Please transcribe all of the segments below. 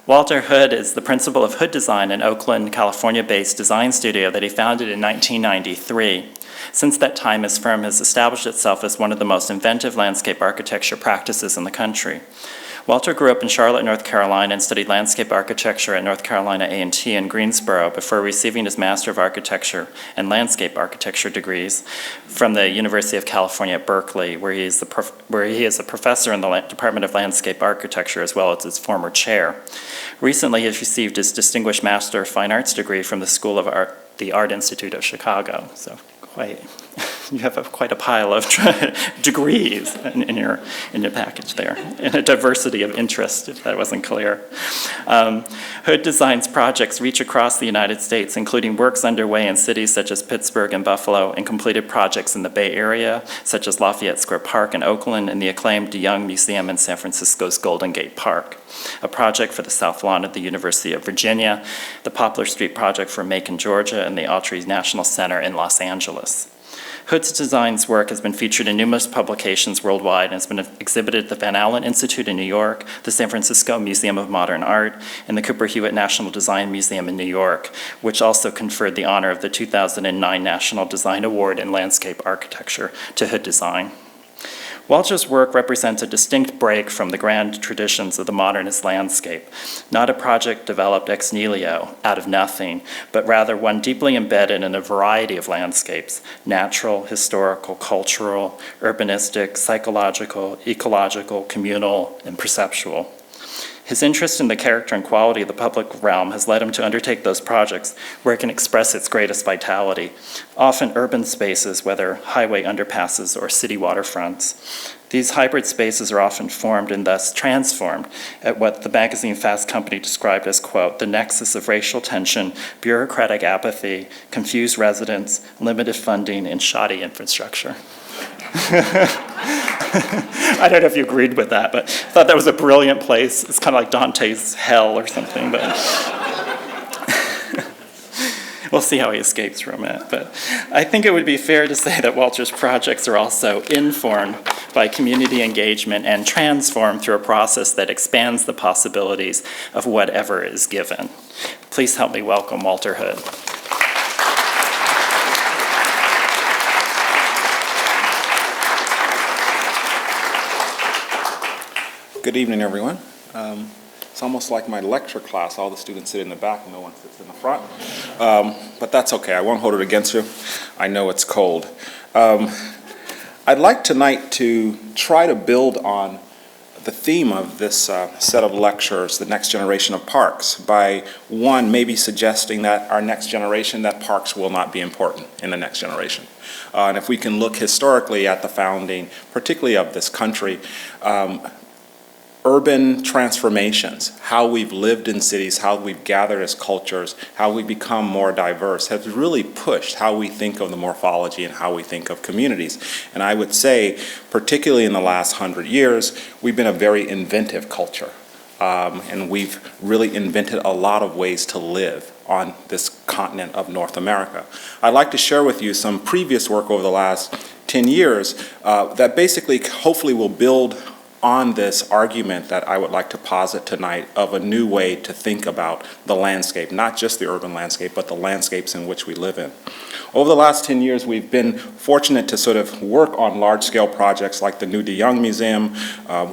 Walter Hood is the principal of Hood Design, an Oakland, California-based design studio that he founded in 1993. Since that time, his firm has established itself as one of the most inventive landscape architecture practices in the country. Walter grew up in Charlotte, North Carolina, and studied landscape architecture at North Carolina A&T in Greensboro before receiving his Master of Architecture and Landscape Architecture degrees from the University of California at Berkeley, where he is a professor in the Department of Landscape Architecture as well as his former chair. Recently, he has received his Distinguished Master of Fine Arts degree from the School of Art, the Art Institute of Chicago. So you have quite a pile of degrees in your package there, and a diversity of interest, if that wasn't clear. Hood Design's projects reach across the United States, including works underway in cities such as Pittsburgh and Buffalo, and completed projects in the Bay Area, such as Lafayette Square Park in Oakland, and the acclaimed Young Museum in San Francisco's Golden Gate Park. A project for the South Lawn at the University of Virginia, the Poplar Street project for Macon, Georgia, and the Autry National Center in Los Angeles. Hood's Design's work has been featured in numerous publications worldwide and has been exhibited at the Van Allen Institute in New York, the San Francisco Museum of Modern Art, and the Cooper-Hewitt National Design Museum in New York, which also conferred the honor of the 2009 National Design Award in Landscape Architecture to Hood Design. Walter's work represents a distinct break from the grand traditions of the modernist landscape, not a project developed ex nihilo, out of nothing, but rather one deeply embedded in a variety of landscapes: natural, historical, cultural, urbanistic, psychological, ecological, communal, and perceptual. His interest in the character and quality of the public realm has led him to undertake those projects where it can express its greatest vitality, often urban spaces, whether highway underpasses or city waterfronts. These hybrid spaces are often formed and thus transformed at what the magazine Fast Company described as, quote, the nexus of racial tension, bureaucratic apathy, confused residents, limited funding, and shoddy infrastructure. I don't know if you agreed with that, but I thought that was a brilliant place. It's kind of like Dante's hell or something, but we'll see how he escapes from it. But I think it would be fair to say that Walter's projects are also informed by community engagement and transformed through a process that expands the possibilities of whatever is given. Please help me welcome Walter Hood. Good evening, everyone. It's almost like my lecture class. All the students sit in the back and no one sits in the front. But that's okay. I won't hold it against you. I know it's cold. I'd like tonight to try to build on the theme of this set of lectures, the next generation of parks, by one, maybe suggesting that our next generation, that parks will not be important in the next generation. And if we can look historically at the founding, particularly of this country, urban transformations, how we've lived in cities, how we've gathered as cultures, how we become more diverse, has really pushed how we think of the morphology and how we think of communities. And I would say, particularly in the last 100 years, we've been a very inventive culture. And we've really invented a lot of ways to live on this continent of North America. I'd like to share with you some previous work over the last 10 years that basically hopefully will build on this argument that I would like to posit tonight of a new way to think about the landscape, not just the urban landscape, but the landscapes in which we live in. Over the last 10 years, we've been fortunate to sort of work on large-scale projects like the new de Young Museum,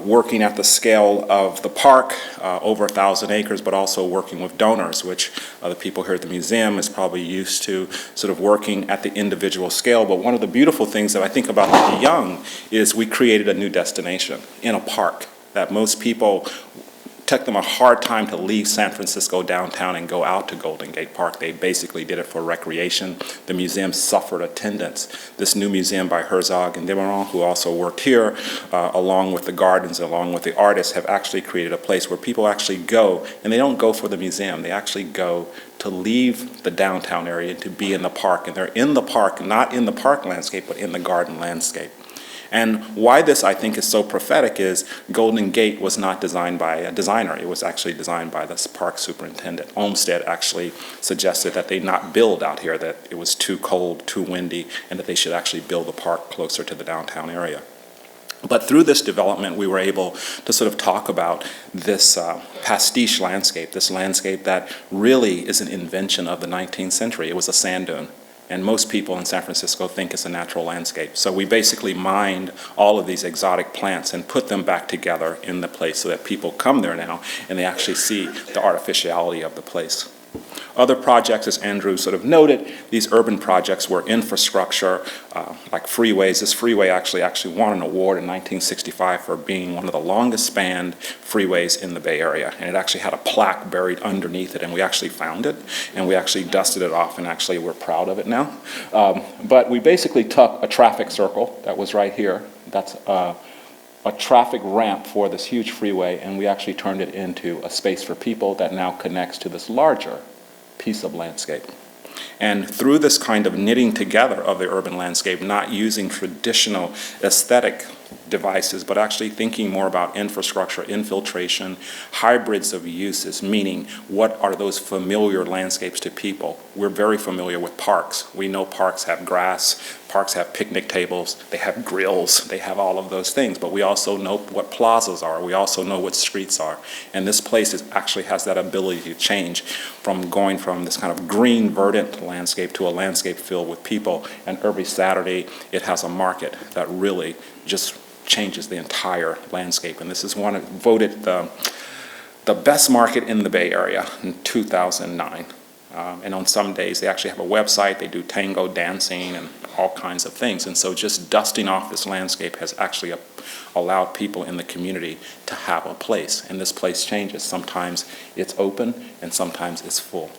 working at the scale of the park, over 1,000 acres, but also working with donors, which the people here at the museum is probably used to sort of working at the individual scale. But one of the beautiful things that I think about the de Young is we created a new destination in a park that most people took them a hard time to leave San Francisco downtown and go out to Golden Gate Park. They basically did it for recreation. The museum suffered attendance. This new museum by Herzog and Demeron, who also worked here, along with the gardens, along with the artists, have actually created a place where people actually go, and they don't go for the museum. They actually go to leave the downtown area and to be in the park. And they're in the park, not in the park landscape, but in the garden landscape. And why this, I think, is so prophetic is Golden Gate was not designed by a designer. It was actually designed by the park superintendent. Olmsted actually suggested that they not build out here, that it was too cold, too windy, and that they should actually build the park closer to the downtown area. But through this development, we were able to sort of talk about this pastiche landscape, this landscape that really is an invention of the 19th century. It was a sand dune. And most people in San Francisco think it's a natural landscape. So we basically mined all of these exotic plants and put them back together in the place so that people come there now and they actually see the artificiality of the place. Other projects, as Andrew sort of noted, these urban projects were infrastructure, like freeways. This freeway actually won an award in 1965 for being one of the longest spanned freeways in the Bay Area. And it actually had a plaque buried underneath it, and we actually found it, and we actually dusted it off, and actually we're proud of it now. But we basically took a traffic circle that was right here. That's a traffic ramp for this huge freeway, and we actually turned it into a space for people that now connects to this larger piece of landscape. And through this kind of knitting together of the urban landscape, not using traditional aesthetic devices, but actually thinking more about infrastructure, infiltration, hybrids of uses, meaning what are those familiar landscapes to people? We're very familiar with parks. We know parks have grass, parks have picnic tables, they have grills, they have all of those things, but we also know what plazas are, we also know what streets are. And this place actually has that ability to change from going from this kind of green, verdant landscape to a landscape filled with people. And every Saturday, it has a market that really just changes the entire landscape. And this is voted the best market in the Bay Area in 2009. And on some days, they actually have a website, they do tango dancing and all kinds of things. And so just dusting off this landscape has actually allowed people in the community to have a place. And this place changes. Sometimes it's open and sometimes it's full.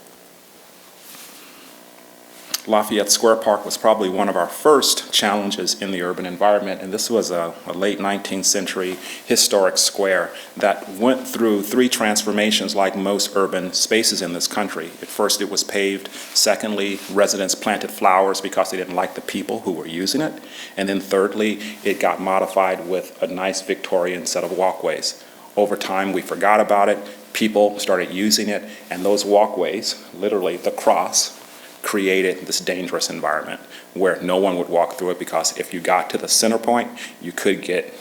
Lafayette Square Park was probably one of our first challenges in the urban environment, and this was a late 19th century historic square that went through 3 transformations like most urban spaces in this country. At first it was paved, secondly residents planted flowers because they didn't like the people who were using it, and then thirdly it got modified with a nice Victorian set of walkways. Over time we forgot about it, people started using it, and those walkways, literally the cross, created this dangerous environment where no one would walk through it, because if you got to the center point, you could get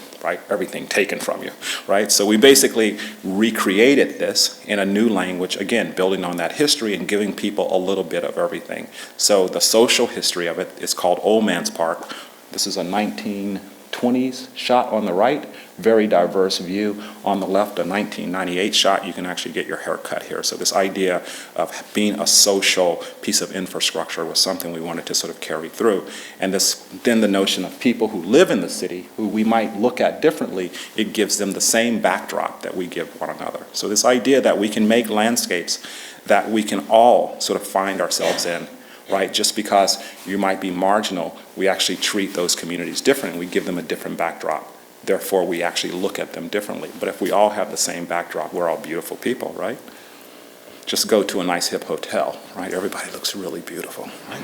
everything taken from you, right? So we basically recreated this in a new language, again, building on that history and giving people a little bit of everything. So the social history of it is called Old Man's Park. This is a 1920s shot on the right, very diverse view. On the left, a 1998 shot. You can actually get your hair cut here. So this idea of being a social piece of infrastructure was something we wanted to sort of carry through. And then the notion of people who live in the city, who we might look at differently, it gives them the same backdrop that we give one another. So this idea that we can make landscapes that we can all sort of find ourselves in, right? Just because you might be marginal, we actually treat those communities differently. We give them a different backdrop. Therefore, we actually look at them differently. But if we all have the same backdrop, we're all beautiful people, right? Just go to a nice hip hotel, right? Everybody looks really beautiful, right?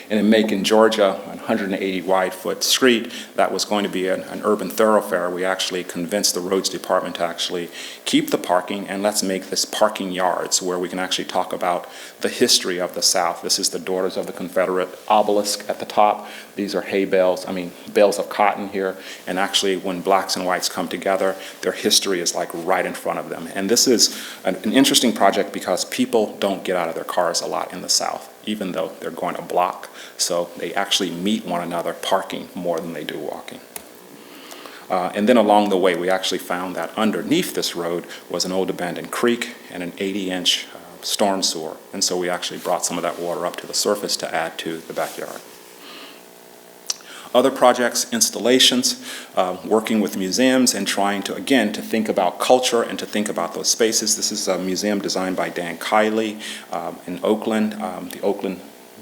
And in Macon, Georgia, a 180 wide foot street that was going to be an urban thoroughfare, we actually convinced the roads department to actually keep the parking, and let's make this parking yards where we can actually talk about the history of the South. This is the Daughters of the Confederate obelisk at the top. These are bales of cotton here. And actually when blacks and whites come together, their history is like right in front of them. And this is an interesting project because people don't get out of their cars a lot in the South, even though they're going a block. So they actually meet one another parking more than they do walking. And then along the way, we actually found that underneath this road was an old abandoned creek and an 80-inch storm sewer. And so we actually brought some of that water up to the surface to add to the backyard. Other projects, installations, working with museums and trying to, again, to think about culture and to think about those spaces. This is a museum designed by Dan Kiley in Oakland, the Oakland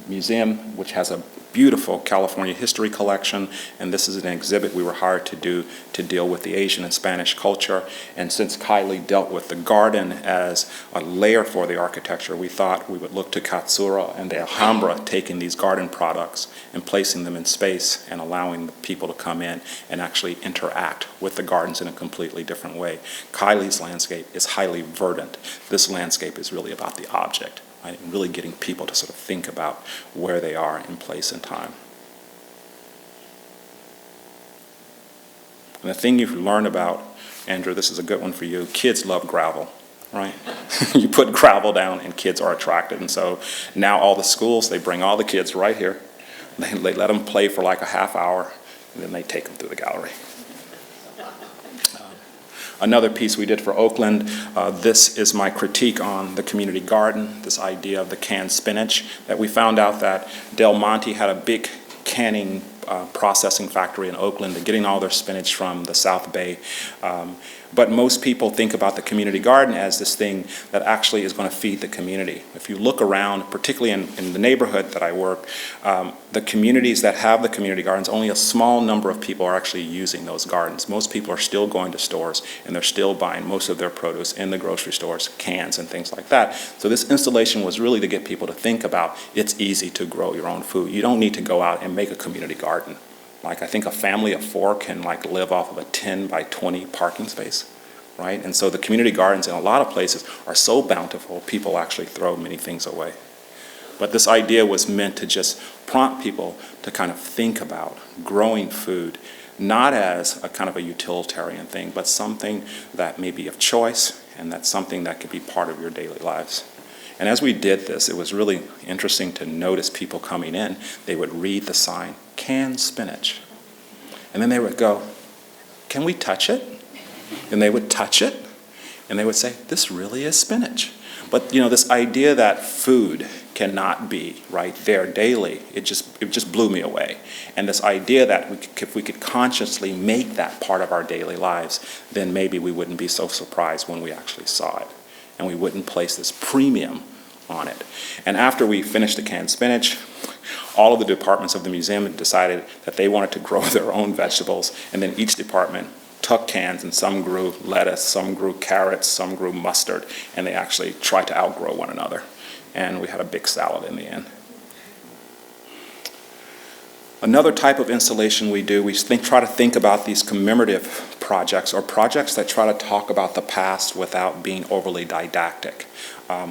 Museum, which has a beautiful California history collection, and this is an exhibit we were hired to do to deal with the Asian and Spanish culture. And since Kiley dealt with the garden as a layer for the architecture, we thought we would look to Katsura and the Alhambra, taking these garden products and placing them in space and allowing the people to come in and actually interact with the gardens in a completely different way. Kiley's landscape is highly verdant. This landscape is really about the object. Right, and really getting people to sort of think about where they are in place and time. And the thing you learn about, Andrew, this is a good one for you, kids love gravel, right? You put gravel down and kids are attracted. And so now all the schools, they bring all the kids right here. They let them play for like a half hour, and then they take them through the gallery. Another piece we did for Oakland, this is my critique on the community garden, this idea of the canned spinach, that we found out that Monte had a big canning processing factory in Oakland. They're getting all their spinach from the South Bay. But most people think about the community garden as this thing that actually is going to feed the community. If you look around, particularly in the neighborhood that I work, the communities that have the community gardens, only a small number of people are actually using those gardens. Most people are still going to stores and they're still buying most of their produce in the grocery stores, cans and things like that. So this installation was really to get people to think about it's easy to grow your own food. You don't need to go out and make a community garden. Like I think a family of 4 can like live off of a 10 by 20 parking space, right? And so the community gardens in a lot of places are so bountiful, people actually throw many things away. But this idea was meant to just prompt people to kind of think about growing food, not as a kind of a utilitarian thing, but something that may be of choice and that's something that could be part of your daily lives. And as we did this, it was really interesting to notice people coming in. They would read the sign, canned spinach. And then they would go, can we touch it? And they would touch it, and they would say, this really is spinach. But you know, this idea that food cannot be right there daily, it just blew me away. And this idea that if we could consciously make that part of our daily lives, then maybe we wouldn't be so surprised when we actually saw it. And we wouldn't place this premium on it. And after we finished the canned spinach, all of the departments of the museum decided that they wanted to grow their own vegetables, and then each department took cans, and some grew lettuce, some grew carrots, some grew mustard, and they actually tried to outgrow one another. And we had a big salad in the end. Another type of installation we do, we try to think about these commemorative projects or projects that try to talk about the past without being overly didactic.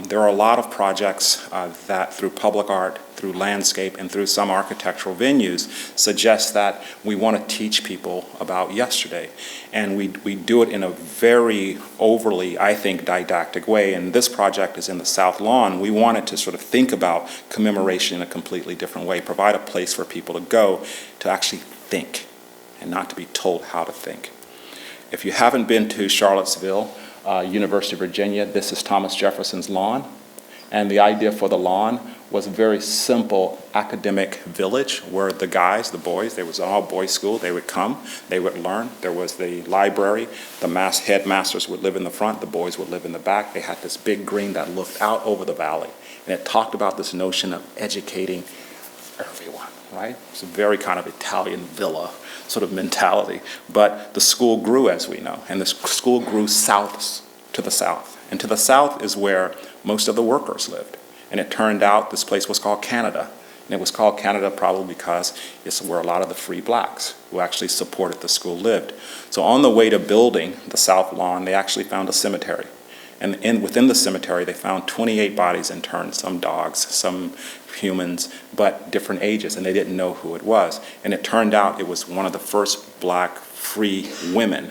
There are a lot of projects that through public art, through landscape, and through some architectural venues suggest that we want to teach people about yesterday. And we do it in a very overly, I think, didactic way. And this project is in the South Lawn. We wanted to sort of think about commemoration in a completely different way, provide a place for people to go to actually think and not to be told how to think. If you haven't been to Charlottesville, University of Virginia, this is Thomas Jefferson's lawn. And the idea for the lawn was a very simple academic village where the guys, the boys, they was all boys' school, they would come, they would learn. There was the library, the headmasters would live in the front, the boys would live in the back. They had this big green that looked out over the valley. And it talked about this notion of educating everyone, right? It's a very kind of Italian villa sort of mentality. But the school grew, as we know, and the school grew south to the south. And to the south is where most of the workers lived. And it turned out this place was called Canada. And it was called Canada probably because it's where a lot of the free blacks who actually supported the school lived. So on the way to building the South Lawn, they actually found a cemetery. And within the cemetery, they found 28 bodies interned, some dogs, some humans, but different ages, and they didn't know who it was. And it turned out it was one of the first black free woman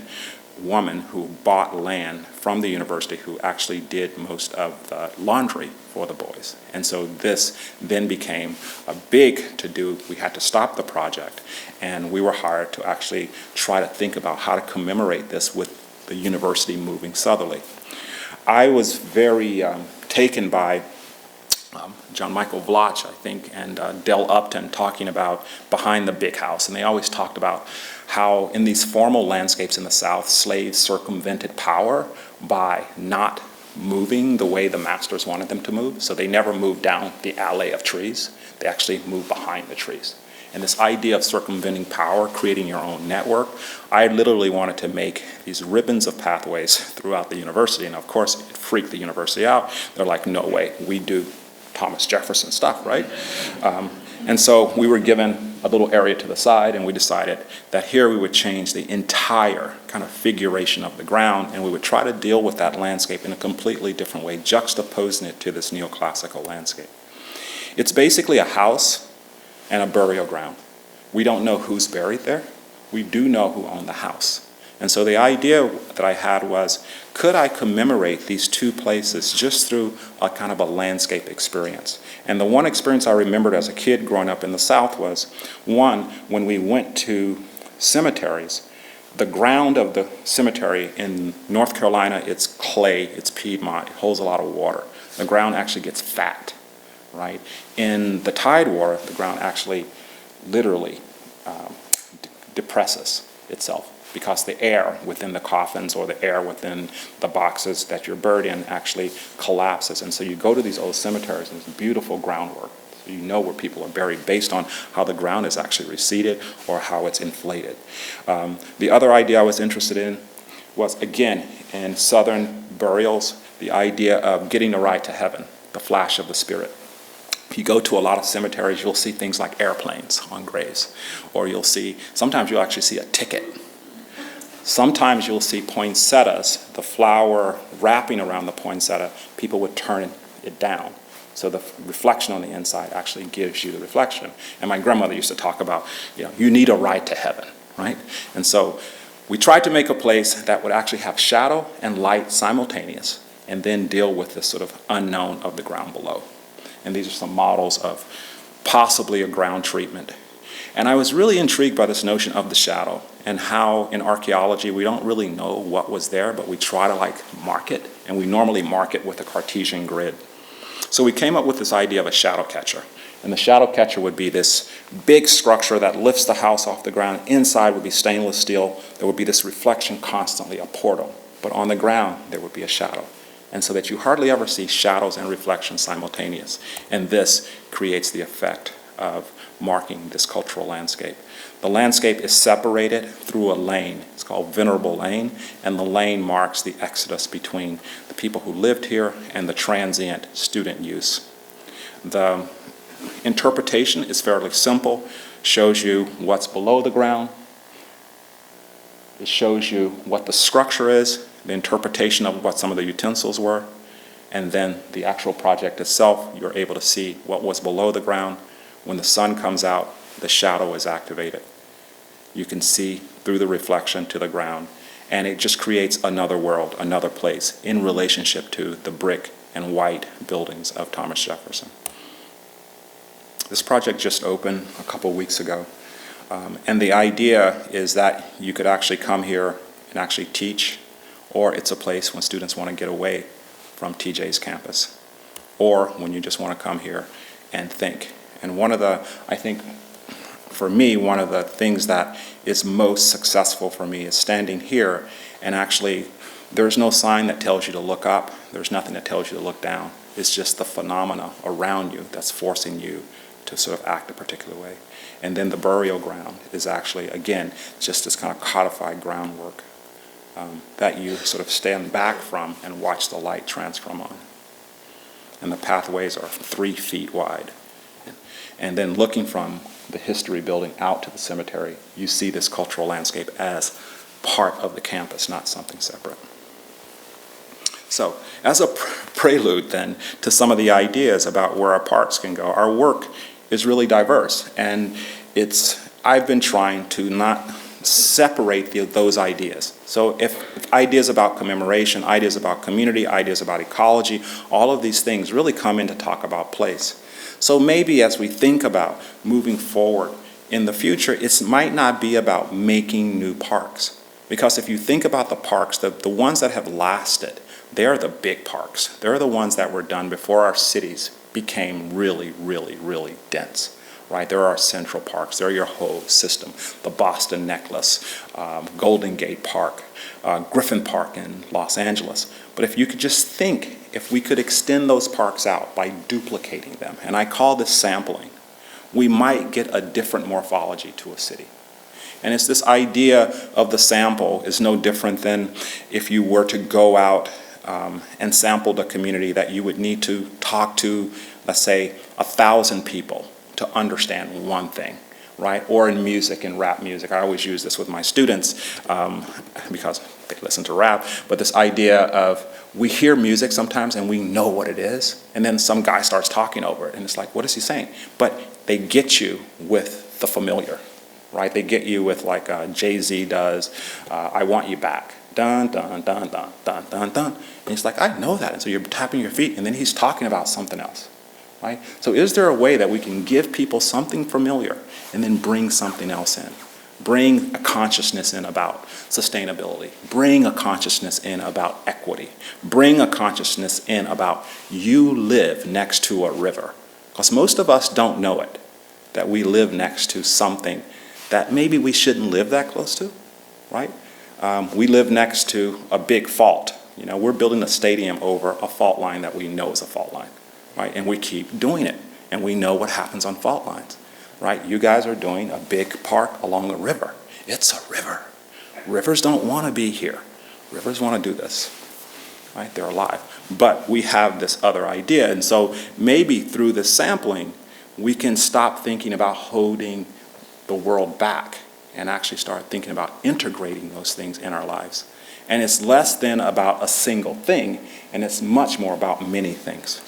who bought land from the university who actually did most of the laundry for the boys. And so this then became a big to-do. We had to stop the project, and we were hired to actually try to think about how to commemorate this with the university moving southerly. I was very taken by John Michael Vlach, I think, and Del Upton talking about behind the big house. And they always talked about how in these formal landscapes in the South, slaves circumvented power by not moving the way the masters wanted them to move. So they never moved down the alley of trees. They actually moved behind the trees. And this idea of circumventing power, creating your own network, I literally wanted to make these ribbons of pathways throughout the university. And of course, it freaked the university out. They're like, no way, we do Thomas Jefferson stuff, right? And so we were given a little area to the side, and we decided that here we would change the entire kind of figuration of the ground, and we would try to deal with that landscape in a completely different way, juxtaposing it to this neoclassical landscape. It's basically a house and a burial ground. We don't know who's buried there. we do know who owned the house. And so the idea that I had was, could I commemorate these two places just through a kind of a landscape experience? And the one experience I remembered as a kid growing up in the South was, one, when we went to cemeteries, the ground of the cemetery in North Carolina, it's clay, it's Piedmont, it holds a lot of water. The ground actually gets fat, right? In the Tidewater, the ground actually literally depresses itself, because the air within the coffins or the air within the boxes that you're buried in actually collapses. And so you go to these old cemeteries and there's beautiful groundwork. So you know where people are buried based on how the ground is actually receded or how it's inflated. The other idea I was interested in was, again, in Southern burials, the idea of getting a ride to heaven, the flash of the spirit. If you go to a lot of cemeteries, you'll see things like airplanes on graves, or sometimes you'll actually see a ticket. Sometimes you'll see poinsettias, the flower wrapping around the poinsettia, people would turn it down. So the reflection on the inside actually gives you the reflection. And my grandmother used to talk about, you need a ride to heaven, right? And so we tried to make a place that would actually have shadow and light simultaneous, and then deal with this sort of unknown of the ground below. And these are some models of possibly a ground treatment. And I was really intrigued by this notion of the shadow, and how in archaeology we don't really know what was there, but we try to mark it, and we normally mark it with a Cartesian grid. So we came up with this idea of a shadow catcher. And the shadow catcher would be this big structure that lifts the house off the ground. Inside would be stainless steel. There would be this reflection constantly, a portal. But on the ground, there would be a shadow. And so that you hardly ever see shadows and reflections simultaneous. And this creates the effect of marking this cultural landscape. The landscape is separated through a lane. It's called Venerable Lane, and the lane marks the exodus between the people who lived here and the transient student use. The interpretation is fairly simple. Shows you what's below the ground. It shows you what the structure is, the interpretation of what some of the utensils were, and then the actual project itself, you're able to see what was below the ground. When the sun comes out, the shadow is activated. You can see through the reflection to the ground, and it just creates another world, another place in relationship to the brick and white buildings of Thomas Jefferson. This project just opened a couple weeks ago, and the idea is that you could actually come here and actually teach, or it's a place when students want to get away from TJ's campus, or when you just want to come here and think. And I think for me, one of the things that is most successful for me is standing here, and actually there's no sign that tells you to look up, there's nothing that tells you to look down. It's just the phenomena around you that's forcing you to sort of act a particular way. And then the burial ground is actually, again, just this kind of codified groundwork that you sort of stand back from and watch the light transform on. And the pathways are 3 feet wide. And then looking from the history building out to the cemetery, you see this cultural landscape as part of the campus, not something separate. So, as a prelude then to some of the ideas about where our parks can go, our work is really diverse, and I've been trying to not separate those ideas. So if ideas about commemoration, ideas about community, ideas about ecology, all of these things really come in to talk about place. So maybe as we think about moving forward in the future, it might not be about making new parks. Because if you think about the parks, the ones that have lasted, they're the big parks. They're the ones that were done before our cities became really, really, really dense. Right, there are central parks, there are your whole system, the Boston Necklace, Golden Gate Park, Griffin Park in Los Angeles. But if you could just think, if we could extend those parks out by duplicating them, and I call this sampling, we might get a different morphology to a city. And it's this idea of the sample is no different than if you were to go out and sample the community that you would need to talk to, let's say, 1,000 people to understand one thing, right? Or in music, in rap music. I always use this with my students because they listen to rap, but this idea of we hear music sometimes and we know what it is, and then some guy starts talking over it, and it's like, what is he saying? But they get you with the familiar, right? They get you with like Jay-Z does, I Want You Back. Dun, dun, dun, dun, dun, dun, dun. And he's like, I know that. And so you're tapping your feet, and then he's talking about something else, right? So is there a way that we can give people something familiar and then bring something else in? Bring a consciousness in about sustainability. Bring a consciousness in about equity. Bring a consciousness in about you live next to a river. Because most of us don't know it, that we live next to something that maybe we shouldn't live that close to, right? We live next to a big fault. You know, we're building a stadium over a fault line that we know is a fault line, right? And we keep doing it, and we know what happens on fault lines, right? You guys are doing a big park along a river. It's a river. Rivers don't want to be here. Rivers want to do this, right? They're alive. But we have this other idea, and so maybe through this sampling, we can stop thinking about holding the world back and actually start thinking about integrating those things in our lives. And it's less than about a single thing, and it's much more about many things.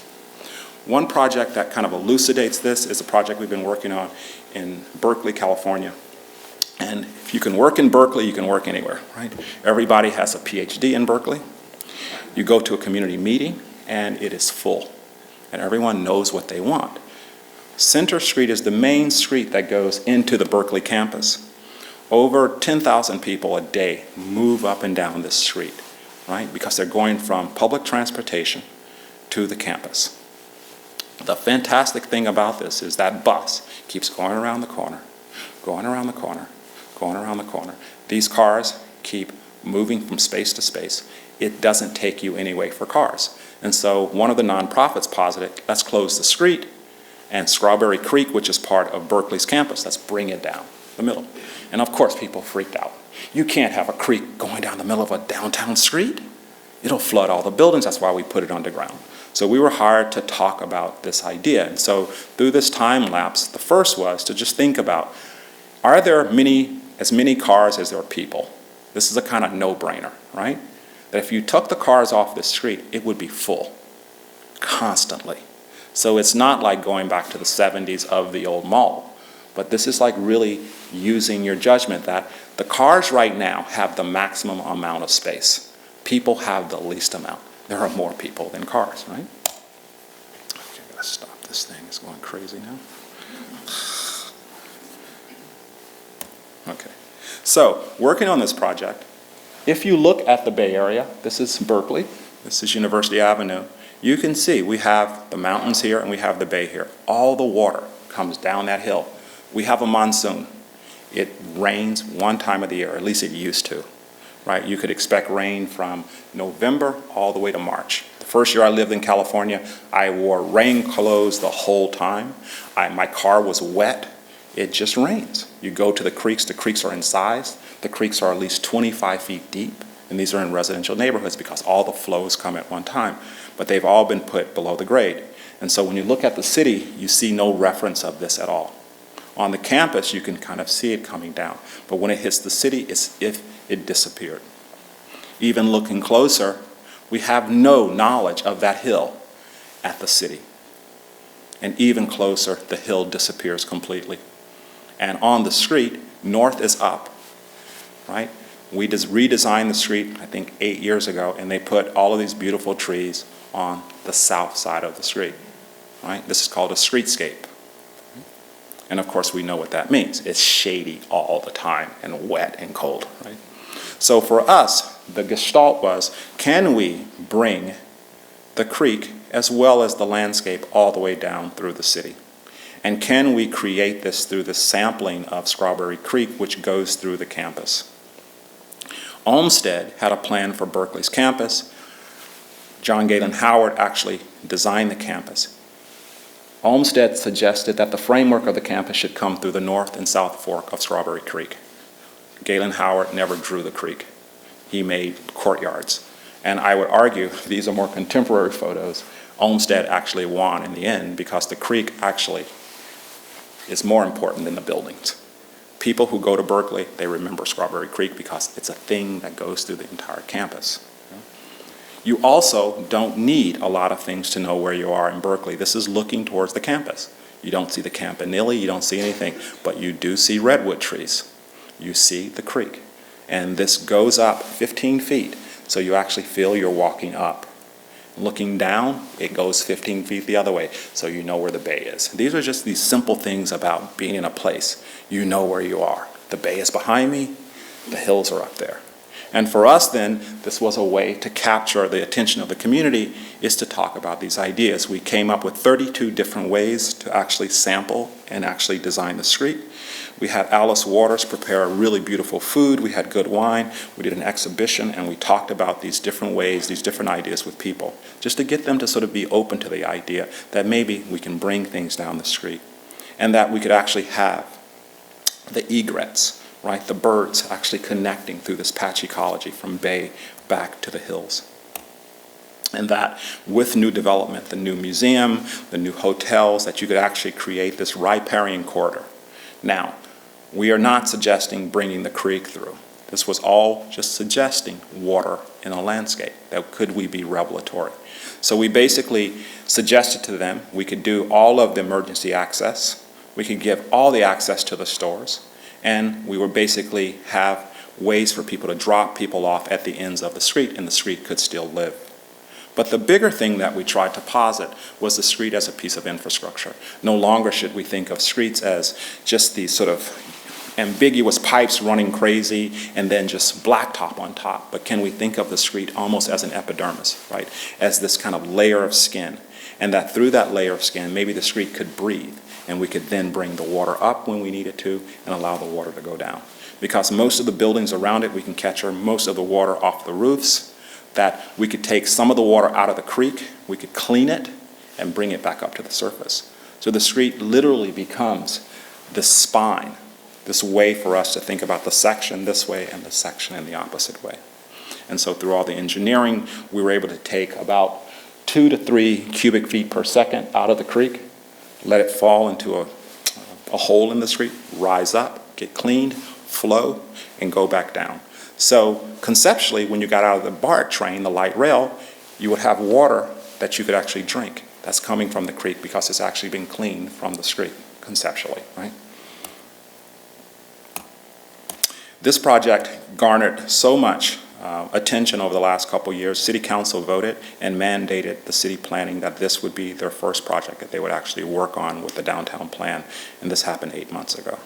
One project that kind of elucidates this is a project we've been working on in Berkeley, California. And if you can work in Berkeley, you can work anywhere, right? Everybody has a PhD in Berkeley. You go to a community meeting, and it is full, and everyone knows what they want. Center Street is the main street that goes into the Berkeley campus. Over 10,000 people a day move up and down this street, right? Because they're going from public transportation to the campus. The fantastic thing about this is that bus keeps going around the corner, going around the corner, going around the corner. These cars keep moving from space to space. It doesn't take you anyway for cars. And so one of the nonprofits posited, let's close the street, and Strawberry Creek, which is part of Berkeley's campus, let's bring it down the middle. And of course, people freaked out. You can't have a creek going down the middle of a downtown street. It'll flood all the buildings. That's why we put it underground. So we were hired to talk about this idea. And so through this time lapse, the first was to just think about, are there as many cars as there are people? This is a kind of no-brainer, right? That if you took the cars off the street, it would be full constantly. So it's not like going back to the 70s of the old mall, but this is like really using your judgment that the cars right now have the maximum amount of space. People have the least amount. There are more people than cars, right? Okay, I gotta stop this thing. It's going crazy now. Okay, so working on this project, if you look at the Bay Area, this is Berkeley, this is University Avenue, you can see we have the mountains here and we have the bay here. All the water comes down that hill. We have a monsoon. It rains one time of the year, at least it used to, right? You could expect rain from November all the way to March. The first year I lived in California, I wore rain clothes the whole time. My car was wet. It just rains. You go to the creeks are in size. The creeks are at least 25 feet deep, and these are in residential neighborhoods because all the flows come at one time. But they've all been put below the grade. And so when you look at the city, you see no reference of this at all. On the campus, you can kind of see it coming down. But when it hits the city, it's if it disappeared. Even looking closer, we have no knowledge of that hill at the city. And even closer, the hill disappears completely. And on the street, north is up, right? We just redesigned the street, I think 8 years ago, and they put all of these beautiful trees on the south side of the street, right? This is called a streetscape. And of course, we know what that means. It's shady all the time and wet and cold, right? So for us, the gestalt was, can we bring the creek as well as the landscape all the way down through the city? And can we create this through the sampling of Strawberry Creek, which goes through the campus? Olmsted had a plan for Berkeley's campus. John Galen Howard actually designed the campus. Olmsted suggested that the framework of the campus should come through the north and south fork of Strawberry Creek. Galen Howard never drew the creek. He made courtyards. And I would argue, these are more contemporary photos, Olmsted actually won in the end because the creek actually is more important than the buildings. People who go to Berkeley, they remember Strawberry Creek because it's a thing that goes through the entire campus. You also don't need a lot of things to know where you are in Berkeley. This is looking towards the campus. You don't see the campanile, you don't see anything, but you do see redwood trees. You see the creek. And this goes up 15 feet, so you actually feel you're walking up. Looking down, it goes 15 feet the other way, so you know where the bay is. These are just these simple things about being in a place. You know where you are. The bay is behind me, the hills are up there. And for us then, this was a way to capture the attention of the community, is to talk about these ideas. We came up with 32 different ways to actually sample and actually design the street. We had Alice Waters prepare a really beautiful food. We had good wine. We did an exhibition, and we talked about these different ways, these different ideas with people, just to get them to sort of be open to the idea that maybe we can bring things down the street, and that we could actually have the egrets, right? The birds actually connecting through this patch ecology from bay back to the hills. And that with new development, the new museum, the new hotels, that you could actually create this riparian corridor. Now, we are not suggesting bringing the creek through. This was all just suggesting water in a landscape. That could we be revelatory? So we basically suggested to them we could do all of the emergency access. We could give all the access to the stores. And we would basically have ways for people to drop people off at the ends of the street, and the street could still live. But the bigger thing that we tried to posit was the street as a piece of infrastructure. No longer should we think of streets as just these sort of ambiguous pipes running crazy and then just blacktop on top. But can we think of the street almost as an epidermis, right? As this kind of layer of skin. And that through that layer of skin, maybe the street could breathe, and we could then bring the water up when we needed to and allow the water to go down. Because most of the buildings around it, we can capture most of the water off the roofs, that we could take some of the water out of the creek, we could clean it, and bring it back up to the surface. So the street literally becomes this spine, this way for us to think about the section this way and the section in the opposite way. And so through all the engineering, we were able to take about 2 to 3 cubic feet per second out of the creek, let it fall into a hole in the street, rise up, get cleaned, flow, and go back down. So conceptually, when you got out of the BART train, the light rail, you would have water that you could actually drink. That's coming from the creek because it's actually been cleaned from the street, conceptually, right? This project garnered so much attention over the last couple years. City Council voted and mandated the city planning that this would be their first project that they would actually work on with the downtown plan, and this happened 8 months ago.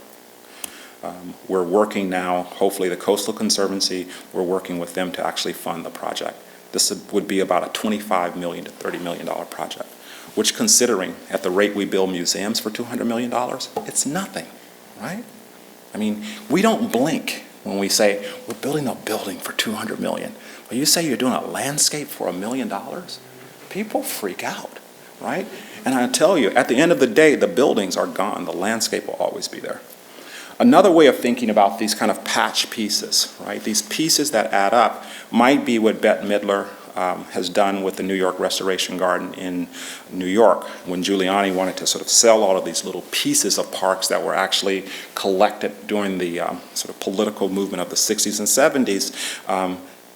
We're working now, hopefully the Coastal Conservancy, we're working with them to actually fund the project. This would be about a $25 million to $30 million project, which, considering at the rate we build museums for $200 million, it's nothing, right? I mean, we don't blink when we say we're building a building for $200 million. But you say you're doing a landscape for $1 million, people freak out, right? And I tell you, at the end of the day, the buildings are gone. The landscape will always be there. Another way of thinking about these kind of patch pieces, right? These pieces that add up might be what Bette Midler has done with the New York Restoration Garden in New York, when Giuliani wanted to sort of sell all of these little pieces of parks that were actually collected during the sort of political movement of the 60s and 70s.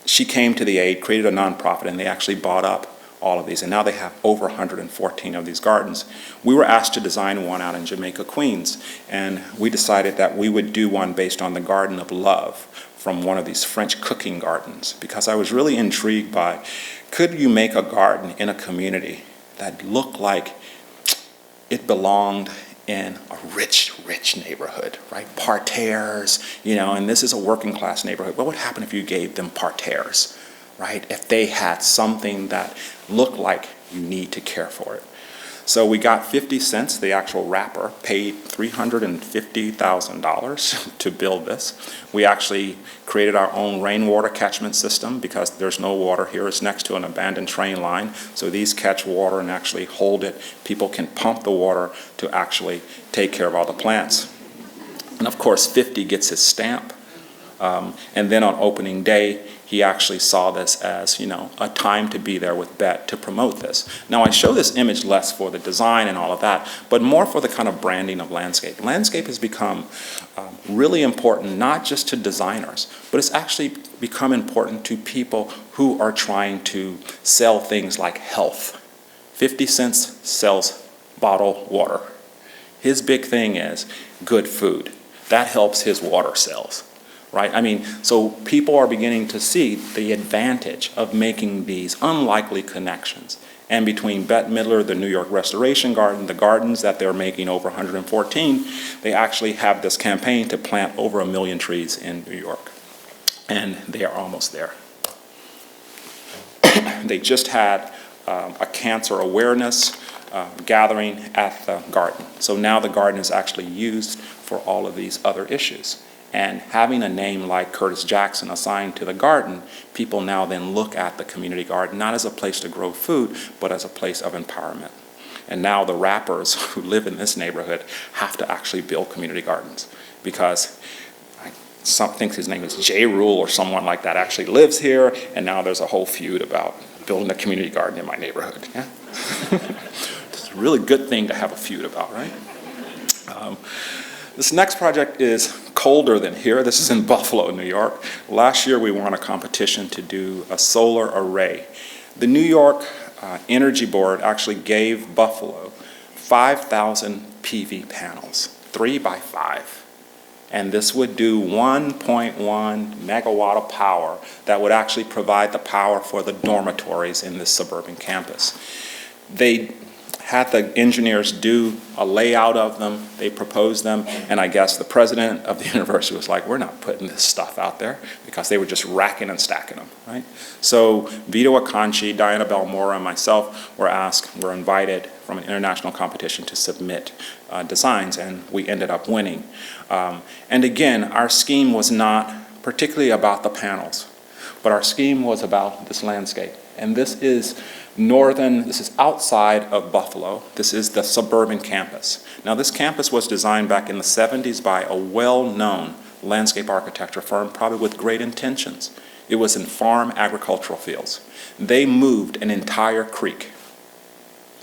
She came to the aid, created a nonprofit, and they actually bought up all of these, and now they have over 114 of these gardens. We were asked to design one out in Jamaica, Queens, and we decided that we would do one based on the Garden of Love from one of these French cooking gardens, because I was really intrigued by, could you make a garden in a community that looked like it belonged in a rich neighborhood, right? Parterres, and this is a working class neighborhood. What would happen if you gave them parterres? Right? If they had something that looked like you need to care for it. So we got 50 cents, the actual wrapper, paid $350,000 to build this. We actually created our own rainwater catchment system because there's no water here. It's next to an abandoned train line. So these catch water and actually hold it. People can pump the water to actually take care of all the plants. And of course, 50 gets his stamp. And then on opening day, he actually saw this as, a time to be there with Bette to promote this. Now, I show this image less for the design and all of that, but more for the kind of branding of landscape. Landscape has become really important, not just to designers, but it's actually become important to people who are trying to sell things like health. 50 cents sells bottled water. His big thing is good food. That helps his water sales, right? I mean, so people are beginning to see the advantage of making these unlikely connections. And between Bette Midler, the New York Restoration Garden, the gardens that they're making over 114, they actually have this campaign to plant over 1 million trees in New York. And they are almost there. They just had a cancer awareness gathering at the garden. So now the garden is actually used for all of these other issues. And having a name like Curtis Jackson assigned to the garden, people now then look at the community garden not as a place to grow food, but as a place of empowerment. And now the rappers who live in this neighborhood have to actually build community gardens, because some think his name is J. Rule or someone like that actually lives here, and now there's a whole feud about building a community garden in my neighborhood. Yeah? It's a really good thing to have a feud about, right? This next project is colder than here. This is in Buffalo, New York. Last year we won a competition to do a solar array. The New York Energy Board actually gave Buffalo 5,000 PV panels, 3 by 5. And this would do 1.1 megawatt of power that would actually provide the power for the dormitories in this suburban campus. They had the engineers do a layout of them, they proposed them, and I guess the president of the university was like, we're not putting this stuff out there, because they were just racking and stacking them, right? So Vito Acanci, Diana Belmora, and myself were invited from an international competition to submit designs, and we ended up winning. And again, our scheme was not particularly about the panels, but our scheme was about this landscape. And this is outside of Buffalo. This is the suburban campus. Now, this campus was designed back in the 70s by a well-known landscape architecture firm, probably with great intentions. It was in farm agricultural fields. They moved an entire creek.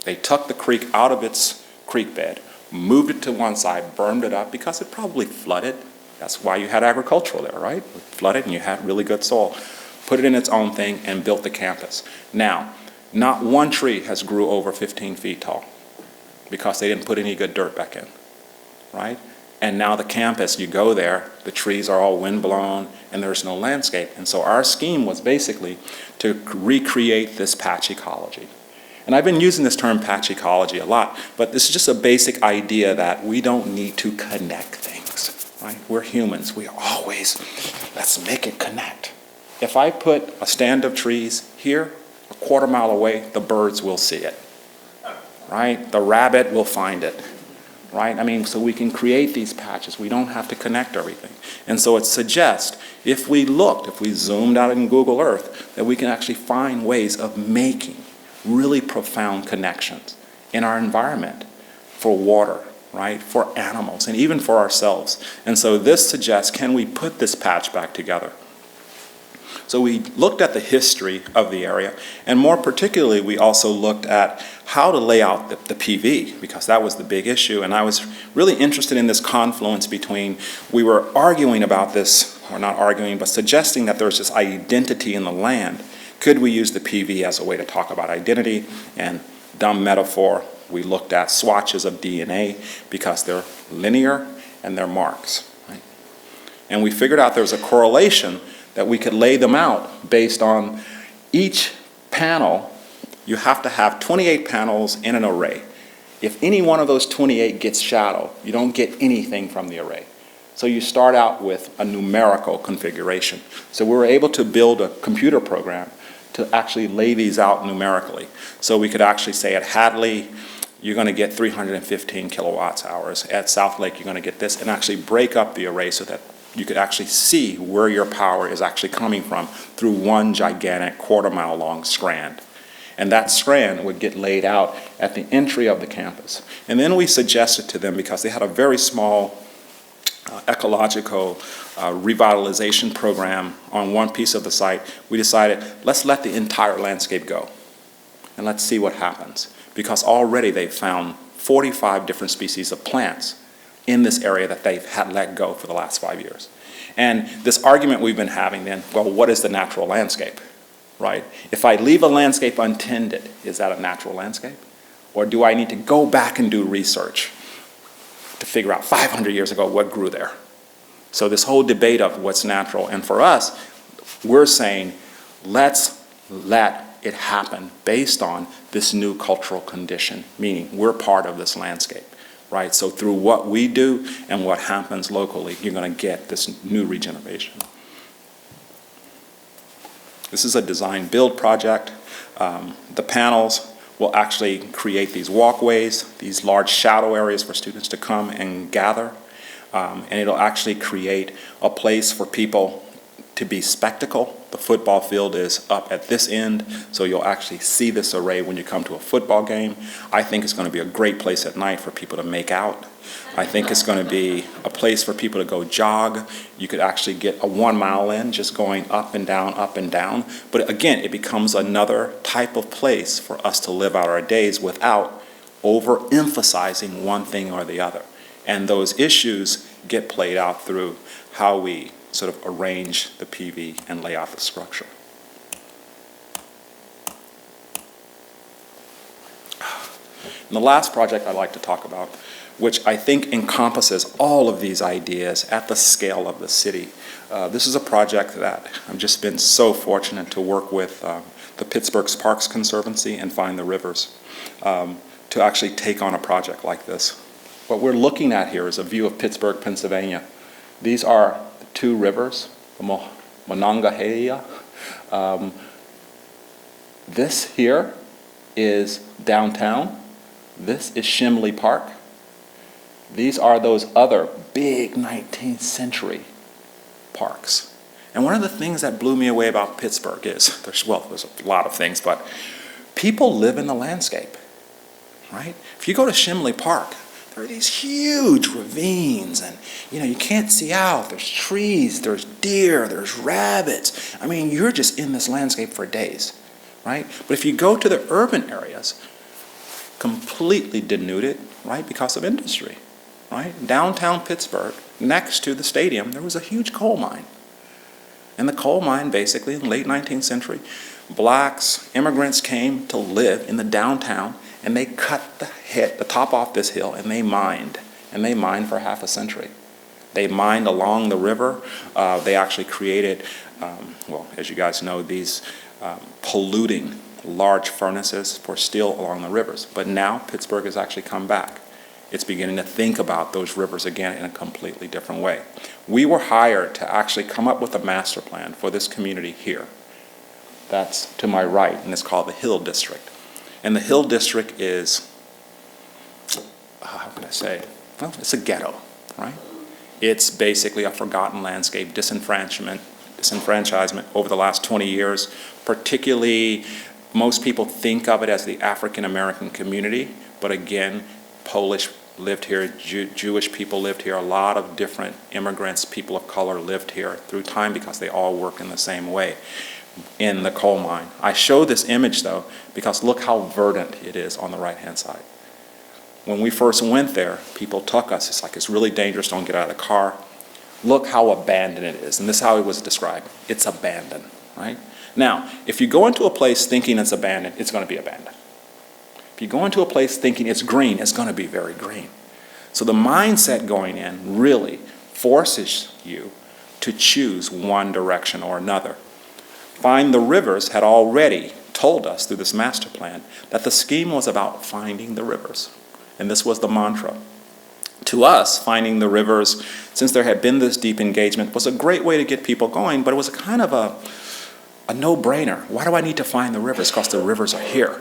They took the creek out of its creek bed, moved it to one side, burned it up because it probably flooded. That's why you had agricultural there, right? It flooded and you had really good soil. Put it in its own thing and built the campus. Now, not one tree has grew over 15 feet tall because they didn't put any good dirt back in, right? And now the campus, you go there, the trees are all windblown and there's no landscape. And so our scheme was basically to recreate this patch ecology. And I've been using this term patch ecology a lot, but this is just a basic idea that we don't need to connect things, right? We're humans, let's make it connect. If I put a stand of trees here, a quarter mile away, the birds will see it, right? The rabbit will find it, right? I mean, so we can create these patches. We don't have to connect everything. And so it suggests, if we zoomed out in Google Earth, that we can actually find ways of making really profound connections in our environment for water, right? For animals, and even for ourselves. And so this suggests, can we put this patch back together? So we looked at the history of the area, and more particularly, we also looked at how to lay out the PV, because that was the big issue. And I was really interested in this confluence between, we were arguing about this, or not arguing, but suggesting that there's this identity in the land. Could we use the PV as a way to talk about identity? And dumb metaphor, we looked at swatches of DNA because they're linear and they're marks, right? And we figured out there's a correlation that we could lay them out based on each panel. You have to have 28 panels in an array. If any one of those 28 gets shadow, you don't get anything from the array. So you start out with a numerical configuration. So we were able to build a computer program to actually lay these out numerically. So we could actually say at Hadley, you're going to get 315 kilowatts hours. At South Lake, you're going to get this, and actually break up the array so that you could actually see where your power is actually coming from through one gigantic quarter-mile long strand. And that strand would get laid out at the entry of the campus. And then we suggested to them, because they had a very small ecological revitalization program on one piece of the site, we decided, let's let the entire landscape go and let's see what happens. Because already they've found 45 different species of plants in this area that they've had let go for the last 5 years. And this argument we've been having then, well, what is the natural landscape, right? If I leave a landscape untended, is that a natural landscape? Or do I need to go back and do research? to figure out 500 years ago what grew there. So this whole debate of what's natural, and for us, we're saying, let's let it happen based on this new cultural condition, meaning we're part of this landscape, right? So through what we do and what happens locally, you're going to get this new regeneration. This is a design-build project. The panels will actually create these walkways, these large shadow areas for students to come and gather. And it'll actually create a place for people to be spectacle. The football field is up at this end, so you'll actually see this array when you come to a football game. I think it's going to be a great place at night for people to make out. I think it's going to be a place for people to go jog. You could actually get a 1 mile in just going up and down, up and down. But again, it becomes another type of place for us to live out our days without overemphasizing one thing or the other. And those issues get played out through how we sort of arrange the PV and lay out the structure. And the last project I'd like to talk about, which I think encompasses all of these ideas at the scale of the city. This is a project that I've just been so fortunate to work with the Pittsburgh Parks Conservancy and Find the Rivers to actually take on a project like this. What we're looking at here is a view of Pittsburgh, Pennsylvania. These are the two rivers, the Monongahela. This here is downtown. This is Schley Park. These are those other big 19th century parks. And one of the things that blew me away about Pittsburgh is, there's a lot of things, but people live in the landscape, right? If you go to Schley Park, there are these huge ravines, and you can't see out. There's trees, there's deer, there's rabbits. I mean, you're just in this landscape for days, right? But if you go to the urban areas, completely denuded, right, because of industry, right? Downtown Pittsburgh, next to the stadium, there was a huge coal mine. And the coal mine, basically, in the late 19th century, blacks, immigrants came to live in the downtown, and they cut the top off this hill, and they mined for half a century. They mined along the river. They actually created, well, as you guys know, these polluting large furnaces for steel along the rivers. But now Pittsburgh has actually come back. It's beginning to think about those rivers again in a completely different way. We were hired to actually come up with a master plan for this community here. That's to my right, and it's called the Hill District. And the Hill District is, how can I say, well, it's a ghetto, right? It's basically a forgotten landscape, disenfranchisement over the last 20 years. Particularly, most people think of it as the African American community, but again, Polish lived here, Jewish people lived here, a lot of different immigrants, people of color lived here through time because they all work in the same way in the coal mine. I show this image though because look how verdant it is on the right-hand side. When we first went there, people took us, it's like it's really dangerous, don't get out of the car. Look how abandoned it is, and this is how it was described. It's abandoned, right? Now, if you go into a place thinking it's abandoned, it's going to be abandoned. If you go into a place thinking it's green, it's going to be very green. So the mindset going in really forces you to choose one direction or another. Find the Rivers had already told us through this master plan that the scheme was about finding the rivers. And this was the mantra. To us, finding the rivers, since there had been this deep engagement, was a great way to get people going, but it was kind of a no-brainer. Why do I need to find the rivers? Because the rivers are here,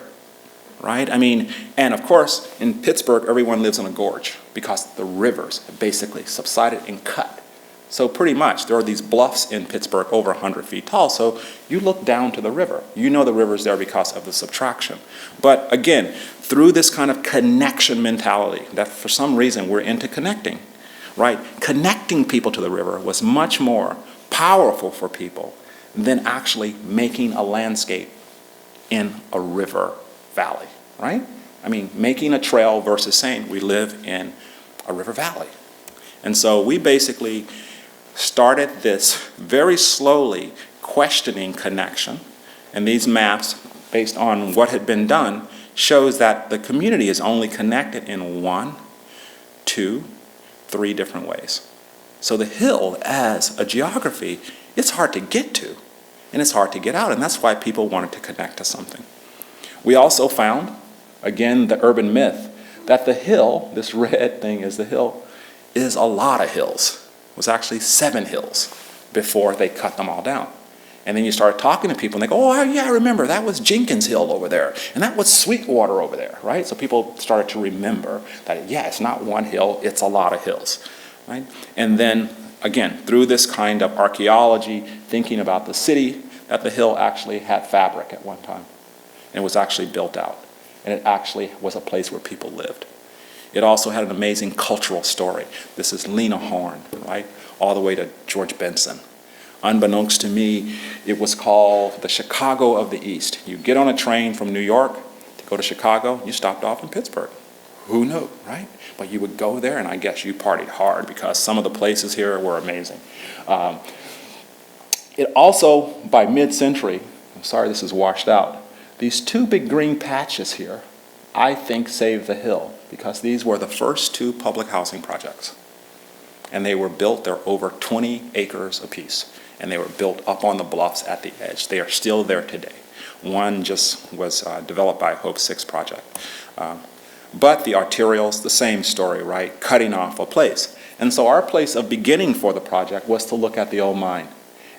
right? I mean, and of course, in Pittsburgh, everyone lives in a gorge because the rivers have basically subsided and cut. So pretty much, there are these bluffs in Pittsburgh over 100 feet tall, so you look down to the river. You know the river's there because of the subtraction. But again, through this kind of connection mentality, that for some reason we're into connecting, right? Connecting people to the river was much more powerful for people than actually making a landscape in a river valley, right? I mean, making a trail versus saying we live in a river valley. And so we basically started this very slowly questioning connection. And these maps, based on what had been done, shows that the community is only connected in 1, 2, 3 different ways. So the hill, as a geography, it's hard to get to, and it's hard to get out, and that's why people wanted to connect to something. We also found, again, the urban myth, that the hill, this red thing is the hill, is a lot of hills. It was actually 7 hills before they cut them all down. And then you start talking to people and they go, oh yeah, I remember, that was Jenkins Hill over there, and that was Sweetwater over there, right? So people started to remember that, yeah, it's not one hill, it's a lot of hills, right? And then, again, through this kind of archaeology, thinking about the city, that the hill actually had fabric at one time, and it was actually built out, and it actually was a place where people lived. It also had an amazing cultural story. This is Lena Horne, right? All the way to George Benson. Unbeknownst to me, it was called the Chicago of the East. You get on a train from New York to go to Chicago, you stopped off in Pittsburgh. Who knew, right? But you would go there, and I guess you partied hard because some of the places here were amazing. It also, by mid-century, I'm sorry this is washed out, these 2 big green patches here, I think saved the hill because these were the first 2 public housing projects. And they were built, they're over 20 acres apiece. And they were built up on the bluffs at the edge. They are still there today. One just was developed by Hope 6 project. But the arterials, the same story, right? Cutting off a place. And so our place of beginning for the project was to look at the old mine.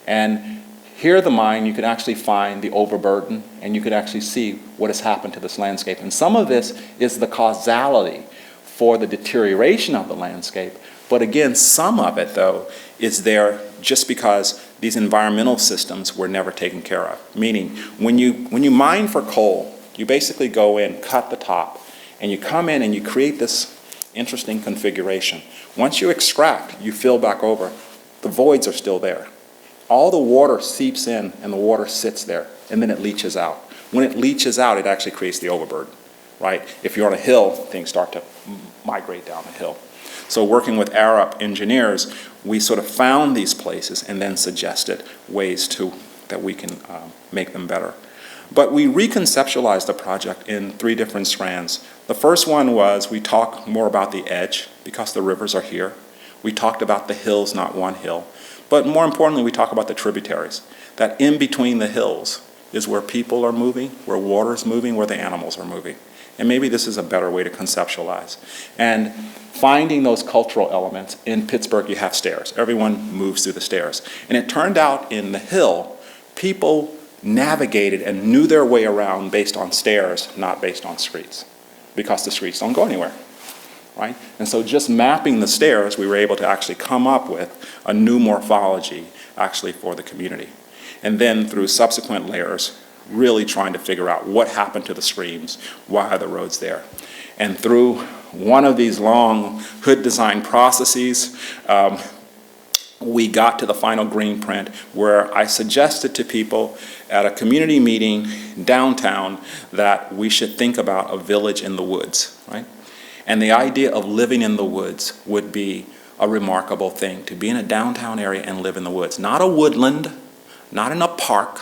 And here the mine, you can actually find the overburden, and you can actually see what has happened to this landscape. And some of this is the causality for the deterioration of the landscape. But again, some of it, though, is there just because these environmental systems were never taken care of. Meaning, when you mine for coal, you basically go in, cut the top, and you come in and you create this interesting configuration. Once you extract, you fill back over, the voids are still there. All the water seeps in and the water sits there, and then it leaches out. When it leaches out, it actually creates the overburden, right? If you're on a hill, things start to migrate down the hill. So working with Arup engineers, we sort of found these places and then suggested ways that we can make them better. But we reconceptualized the project in 3 different strands. The first one was we talk more about the edge because the rivers are here. We talked about the hills, not one hill. But more importantly, we talk about the tributaries, that in between the hills is where people are moving, where water is moving, where the animals are moving. And maybe this is a better way to conceptualize. And finding those cultural elements, in Pittsburgh you have stairs. Everyone moves through the stairs. And it turned out in the hill, people navigated and knew their way around based on stairs, not based on streets, because the streets don't go anywhere, right? And so just mapping the stairs, we were able to actually come up with a new morphology actually for the community. And then through subsequent layers, really trying to figure out what happened to the streams, why are the roads there. And through one of these long hood design processes, we got to the final green print where I suggested to people at a community meeting downtown that we should think about a village in the woods, right? And the idea of living in the woods would be a remarkable thing, to be in a downtown area and live in the woods. Not a woodland, not in a park,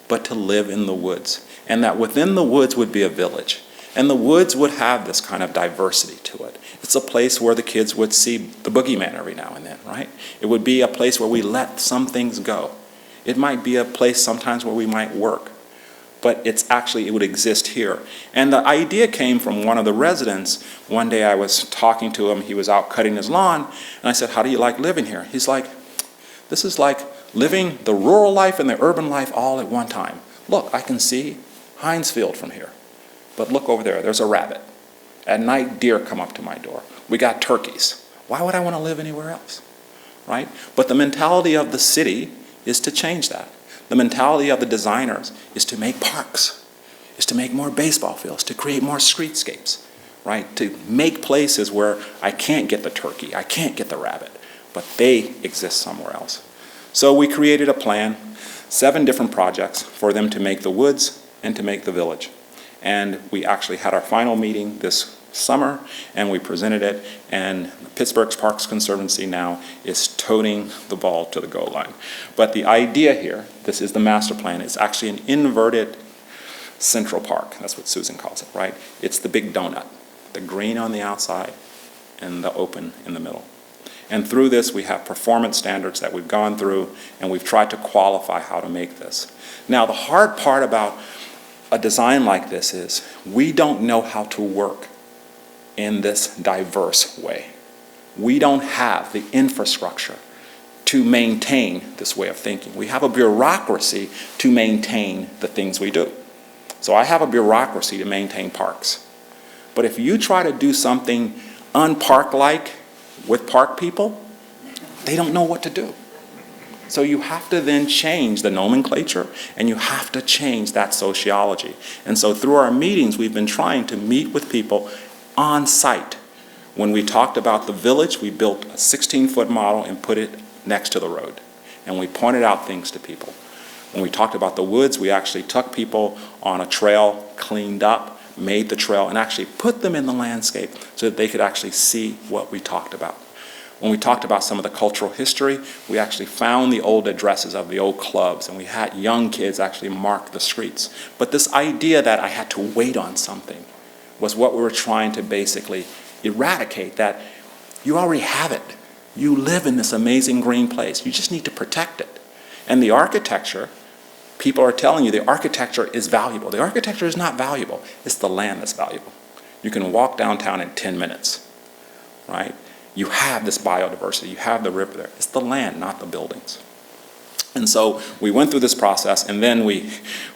but to live in the woods. And that within the woods would be a village. And the woods would have this kind of diversity to it. It's a place where the kids would see the boogeyman every now and then, right? It would be a place where we let some things go. It might be a place sometimes where we might work. But it's actually, it would exist here. And the idea came from one of the residents. One day I was talking to him, he was out cutting his lawn, and I said, how do you like living here? He's like, this is like living the rural life and the urban life all at one time. Look, I can see Heinz Field from here. But look over there, there's a rabbit. At night, deer come up to my door. We got turkeys. Why would I want to live anywhere else, right? But the mentality of the city is to change that. The mentality of the designers is to make parks, is to make more baseball fields, to create more streetscapes, right? To make places where I can't get the turkey, I can't get the rabbit, but they exist somewhere else. So we created a plan, 7 different projects for them to make the woods and to make the village. And we actually had our final meeting this summer, and we presented it, and Pittsburgh's Parks Conservancy now is toting the ball to the goal line. But the idea here, this is the master plan, it's actually an inverted Central Park. That's what Susan calls it, right? It's the big donut, the green on the outside and the open in the middle. And through this, we have performance standards that we've gone through, and we've tried to qualify how to make this. Now, the hard part about a design like this is we don't know how to work in this diverse way. We don't have the infrastructure to maintain this way of thinking. We have a bureaucracy to maintain the things we do. So I have a bureaucracy to maintain parks. But if you try to do something unpark-like with park people, they don't know what to do. So you have to then change the nomenclature, and you have to change that sociology. And so through our meetings, we've been trying to meet with people on site. When we talked about the village, we built a 16-foot model and put it next to the road. And we pointed out things to people. When we talked about the woods, we actually took people on a trail, cleaned up, made the trail, and actually put them in the landscape so that they could actually see what we talked about. When we talked about some of the cultural history, we actually found the old addresses of the old clubs, and we had young kids actually mark the streets. But this idea that I had to wait on something was what we were trying to basically eradicate, that you already have it. You live in this amazing green place. You just need to protect it. And the architecture, people are telling you the architecture is valuable. The architecture is not valuable. It's the land that's valuable. You can walk downtown in 10 minutes, right? You have this biodiversity. You have the river there. It's the land, not the buildings. And so we went through this process, and then we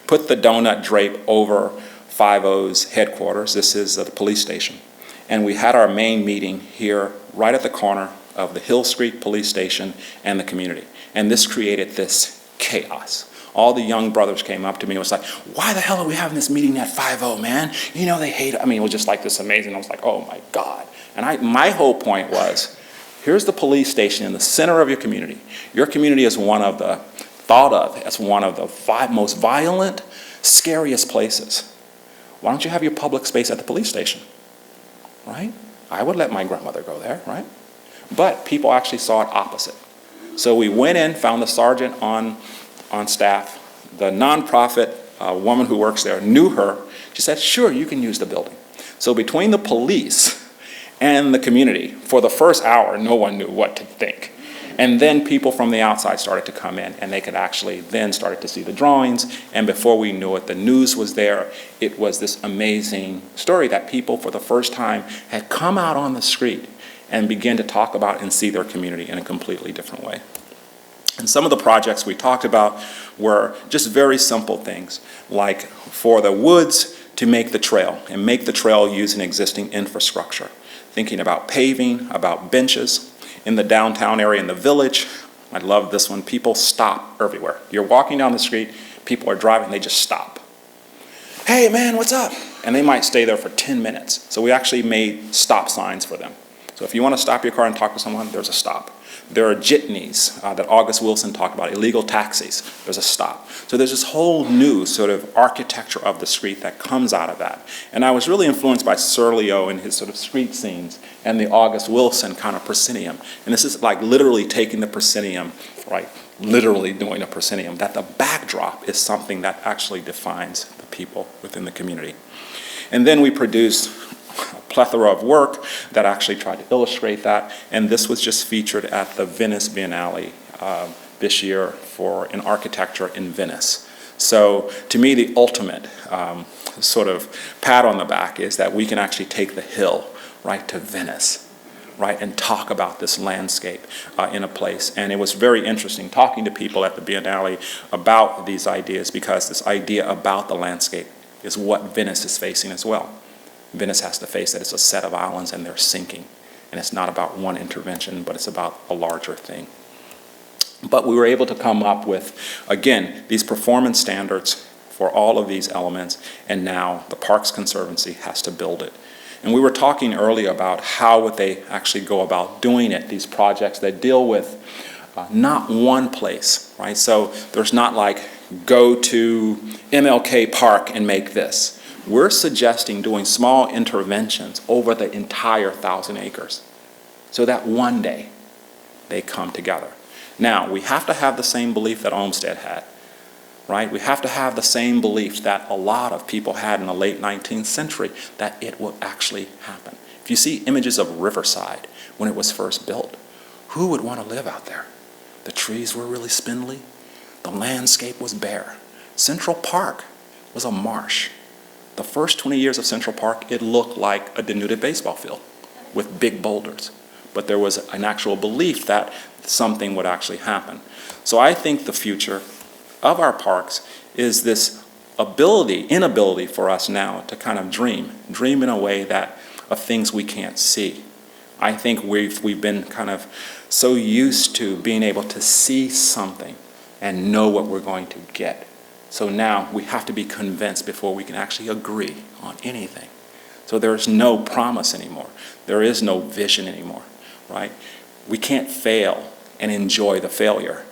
put the donut drape over 5O's headquarters. This is the police station. And we had our main meeting here right at the corner of the Hill Street Police Station and the community. And this created this chaos. All the young brothers came up to me and was like, why the hell are we having this meeting at 5O, man? You know they hate it. I mean, it was just like this amazing. I was like, oh my God. And my whole point was, here's the police station in the center of your community. Your community is thought of as one of the most violent, scariest places. Why don't you have your public space at the police station, right? I would let my grandmother go there, right? But people actually saw it opposite. So we went in, found the sergeant on staff. The nonprofit woman who works there knew her. She said, sure, you can use the building. So between the police and the community, for the first hour, no one knew what to think. And then people from the outside started to come in, and they could actually then started to see the drawings. And before we knew it, the news was there. It was this amazing story that people, for the first time, had come out on the street and began to talk about and see their community in a completely different way. And some of the projects we talked about were just very simple things, like for the woods to make the trail, and make the trail using existing infrastructure. Thinking about paving, about benches. In the downtown area in the village, I love this one, people stop everywhere. You're walking down the street, people are driving, they just stop. Hey man, what's up? And they might stay there for 10 minutes. So we actually made stop signs for them. So if you want to stop your car and talk to someone, there's a stop. There are jitneys that August Wilson talked about, illegal taxis, there's a stop. So there's this whole new sort of architecture of the street that comes out of that. And I was really influenced by Serlio and his sort of street scenes and the August Wilson kind of proscenium. And this is like literally taking the proscenium, right, literally doing a proscenium, that the backdrop is something that actually defines the people within the community. And then we produced a plethora of work that actually tried to illustrate that, and this was just featured at the Venice Biennale this year for an architecture in Venice. So to me, the ultimate sort of pat on the back is that we can actually take the hill right to Venice, right, and talk about this landscape in a place. And it was very interesting talking to people at the Biennale about these ideas, because this idea about the landscape is what Venice is facing as well. Venice has to face that it's a set of islands and they're sinking. And it's not about one intervention, but it's about a larger thing. But we were able to come up with, again, these performance standards for all of these elements, and now the Parks Conservancy has to build it. And we were talking earlier about how would they actually go about doing it, these projects that deal with not one place, right? So there's not like, go to MLK Park and make this. We're suggesting doing small interventions over the entire 1,000 acres so that one day they come together. Now, we have to have the same belief that Olmsted had, right? We have to have the same belief that a lot of people had in the late 19th century, that it will actually happen. If you see images of Riverside when it was first built, Who would want to live out there? The trees were really spindly. The landscape was bare. Central Park was a marsh. The first 20 years of Central Park, it looked like a denuded baseball field with big boulders. But there was an actual belief that something would actually happen. So I think the future of our parks is this inability for us now to kind of dream in a way of things we can't see. I think we've been kind of so used to being able to see something and know what we're going to get. So now we have to be convinced before we can actually agree on anything. So there's no promise anymore. There is no vision anymore, right? We can't fail and enjoy the failure,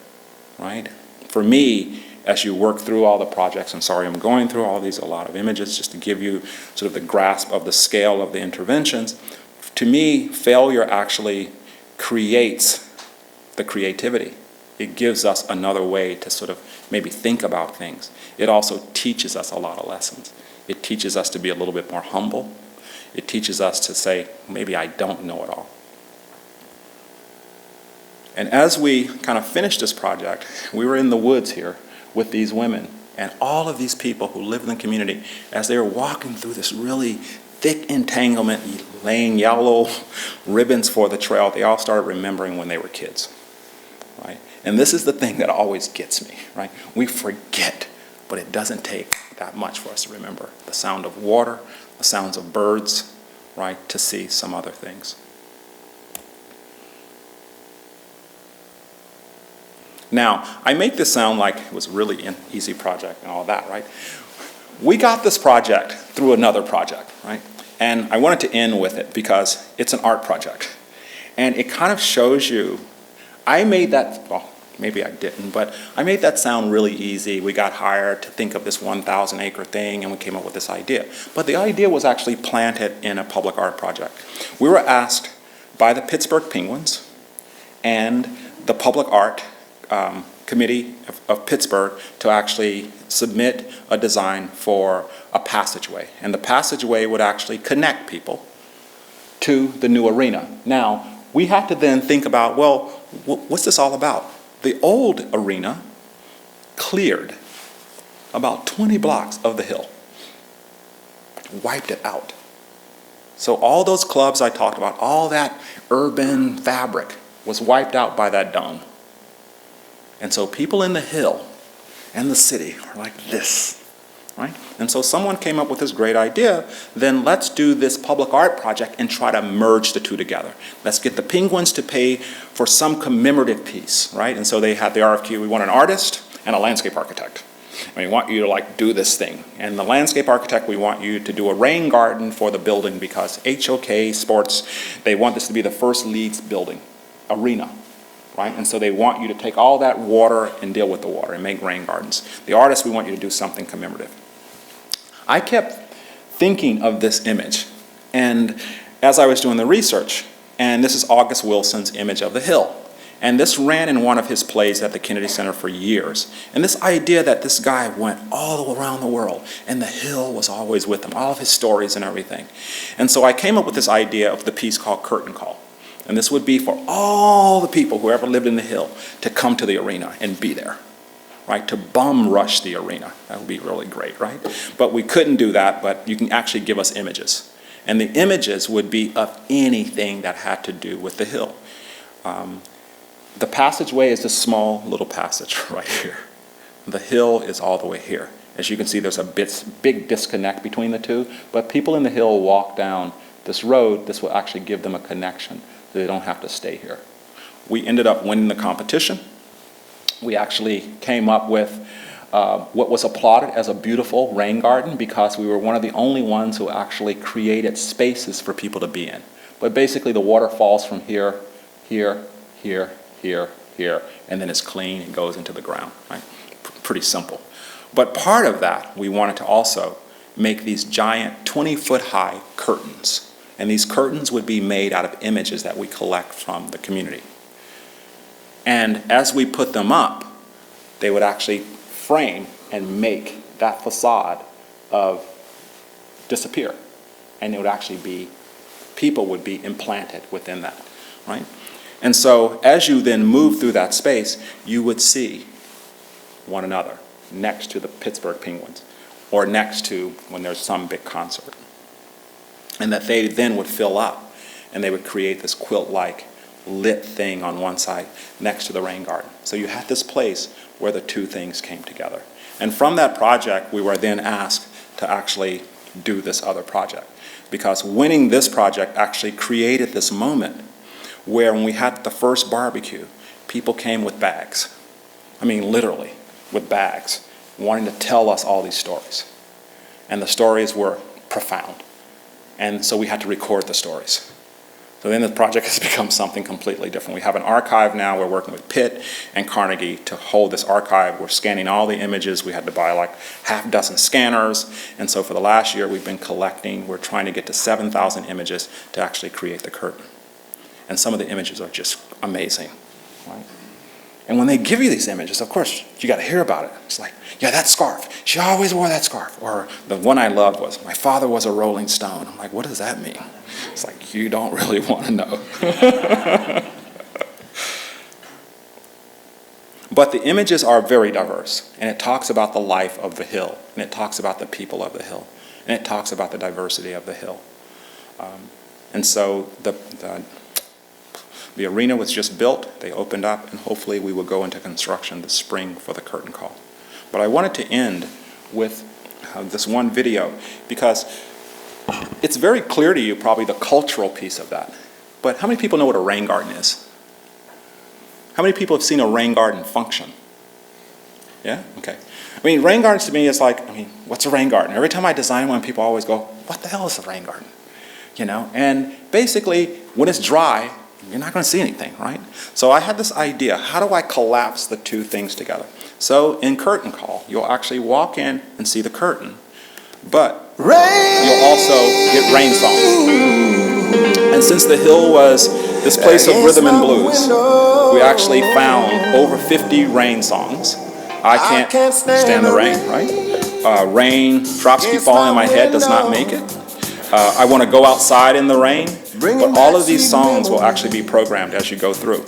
right? For me, as you work through all the projects, I'm sorry I'm going through all these, a lot of images, just to give you sort of the grasp of the scale of the interventions. To me, failure actually creates the creativity. It gives us another way to sort of maybe think about things. It also teaches us a lot of lessons. It teaches us to be a little bit more humble. It teaches us to say, maybe I don't know it all. And as we kind of finished this project, we were in the woods here with these women and all of these people who live in the community. As they were walking through this really thick entanglement, laying yellow ribbons for the trail, they all started remembering when they were kids, right? And this is the thing that always gets me, right? We forget, but it doesn't take that much for us to remember the sound of water, the sounds of birds, right, to see some other things. Now, I make this sound like it was really an easy project and all that, right? We got this project through another project, right? And I wanted to end with it because it's an art project. And it kind of shows you, I made that, well, maybe I didn't, but I made that sound really easy. We got hired to think of this 1,000-acre thing, and we came up with this idea. But the idea was actually planted in a public art project. We were asked by the Pittsburgh Penguins and the Public Art Committee of Pittsburgh to actually submit a design for a passageway. And the passageway would actually connect people to the new arena. Now, we had to then think about, well, what's this all about? The old arena cleared about 20 blocks of the hill, wiped it out. So all those clubs I talked about, all that urban fabric was wiped out by that dome. And so people in the hill and the city are like this, right? And so someone came up with this great idea, then let's do this public art project and try to merge the two together. Let's get the Penguins to pay for some commemorative piece, right? And so they had the RFQ, we want an artist and a landscape architect. And we want you to do this thing. And the landscape architect, we want you to do a rain garden for the building because HOK Sports, they want this to be the first Leeds building, arena. Right? And so they want you to take all that water and deal with the water and make rain gardens. The artist, we want you to do something commemorative. I kept thinking of this image, and as I was doing the research, and this is August Wilson's image of the hill. And this ran in one of his plays at the Kennedy Center for years. And this idea that this guy went all around the world, and the hill was always with him, all of his stories and everything. And so I came up with this idea of the piece called Curtain Call. And this would be for all the people who ever lived in the hill to come to the arena and be there, right? To bum rush the arena. That would be really great, right? But we couldn't do that, but you can actually give us images. And the images would be of anything that had to do with the hill. The passageway is a small little passage right here. The hill is all the way here. As you can see, there's a big disconnect between the two, but people in the hill walk down this road. This will actually give them a connection. They don't have to stay here. We ended up winning the competition. We actually came up with what was applauded as a beautiful rain garden because we were one of the only ones who actually created spaces for people to be in. But basically the water falls from here, here, here, here, here, and then it's clean and goes into the ground, right? Pretty simple. But part of that, we wanted to also make these giant 20-foot-high curtains. And these curtains would be made out of images that we collect from the community. And as we put them up, they would actually frame and make that facade of disappear. And it would actually be, people would be implanted within that, right? And so as you then move through that space, you would see one another next to the Pittsburgh Penguins or next to when there's some big concert. And that they then would fill up and they would create this quilt-like lit thing on one side next to the rain garden. So you had this place where the two things came together. And from that project, we were then asked to actually do this other project, because winning this project actually created this moment where when we had the first barbecue, people came with bags. I mean, literally, with bags, wanting to tell us all these stories. And the stories were profound. And so we had to record the stories. So then the project has become something completely different. We have an archive now. We're working with Pitt and Carnegie to hold this archive. We're scanning all the images. We had to buy like half a dozen scanners. And so for the last year, we've been collecting. We're trying to get to 7,000 images to actually create the curtain. And some of the images are just amazing, right? And when they give you these images, of course, you got to hear about it. It's like, yeah, that scarf. She always wore that scarf. Or the one I loved was, my father was a Rolling Stone. I'm like, what does that mean? It's like, you don't really want to know. But the images are very diverse. And it talks about the life of the hill. And it talks about the people of the hill. And it talks about the diversity of the hill. And so the arena was just built, they opened up, and hopefully we will go into construction this spring for the curtain call. But I wanted to end with this one video, because it's very clear to you probably the cultural piece of that. But how many people know what a rain garden is? How many people have seen a rain garden function? Yeah? Okay. I mean, rain gardens to me is like, what's a rain garden? Every time I design one, people always go, what the hell is a rain garden? You know, and basically, when it's dry, you're not going to see anything, right? So I had this idea, how do I collapse the two things together? So in curtain call, you'll actually walk in and see the curtain, but you'll also get rain songs. And since the hill was this place of rhythm and blues, we actually found over 50 rain songs. I can't stand the rain, right? Rain, drops keep falling on my head, does not make it. I want to go outside in the rain. But all of these songs will actually be programmed as you go through.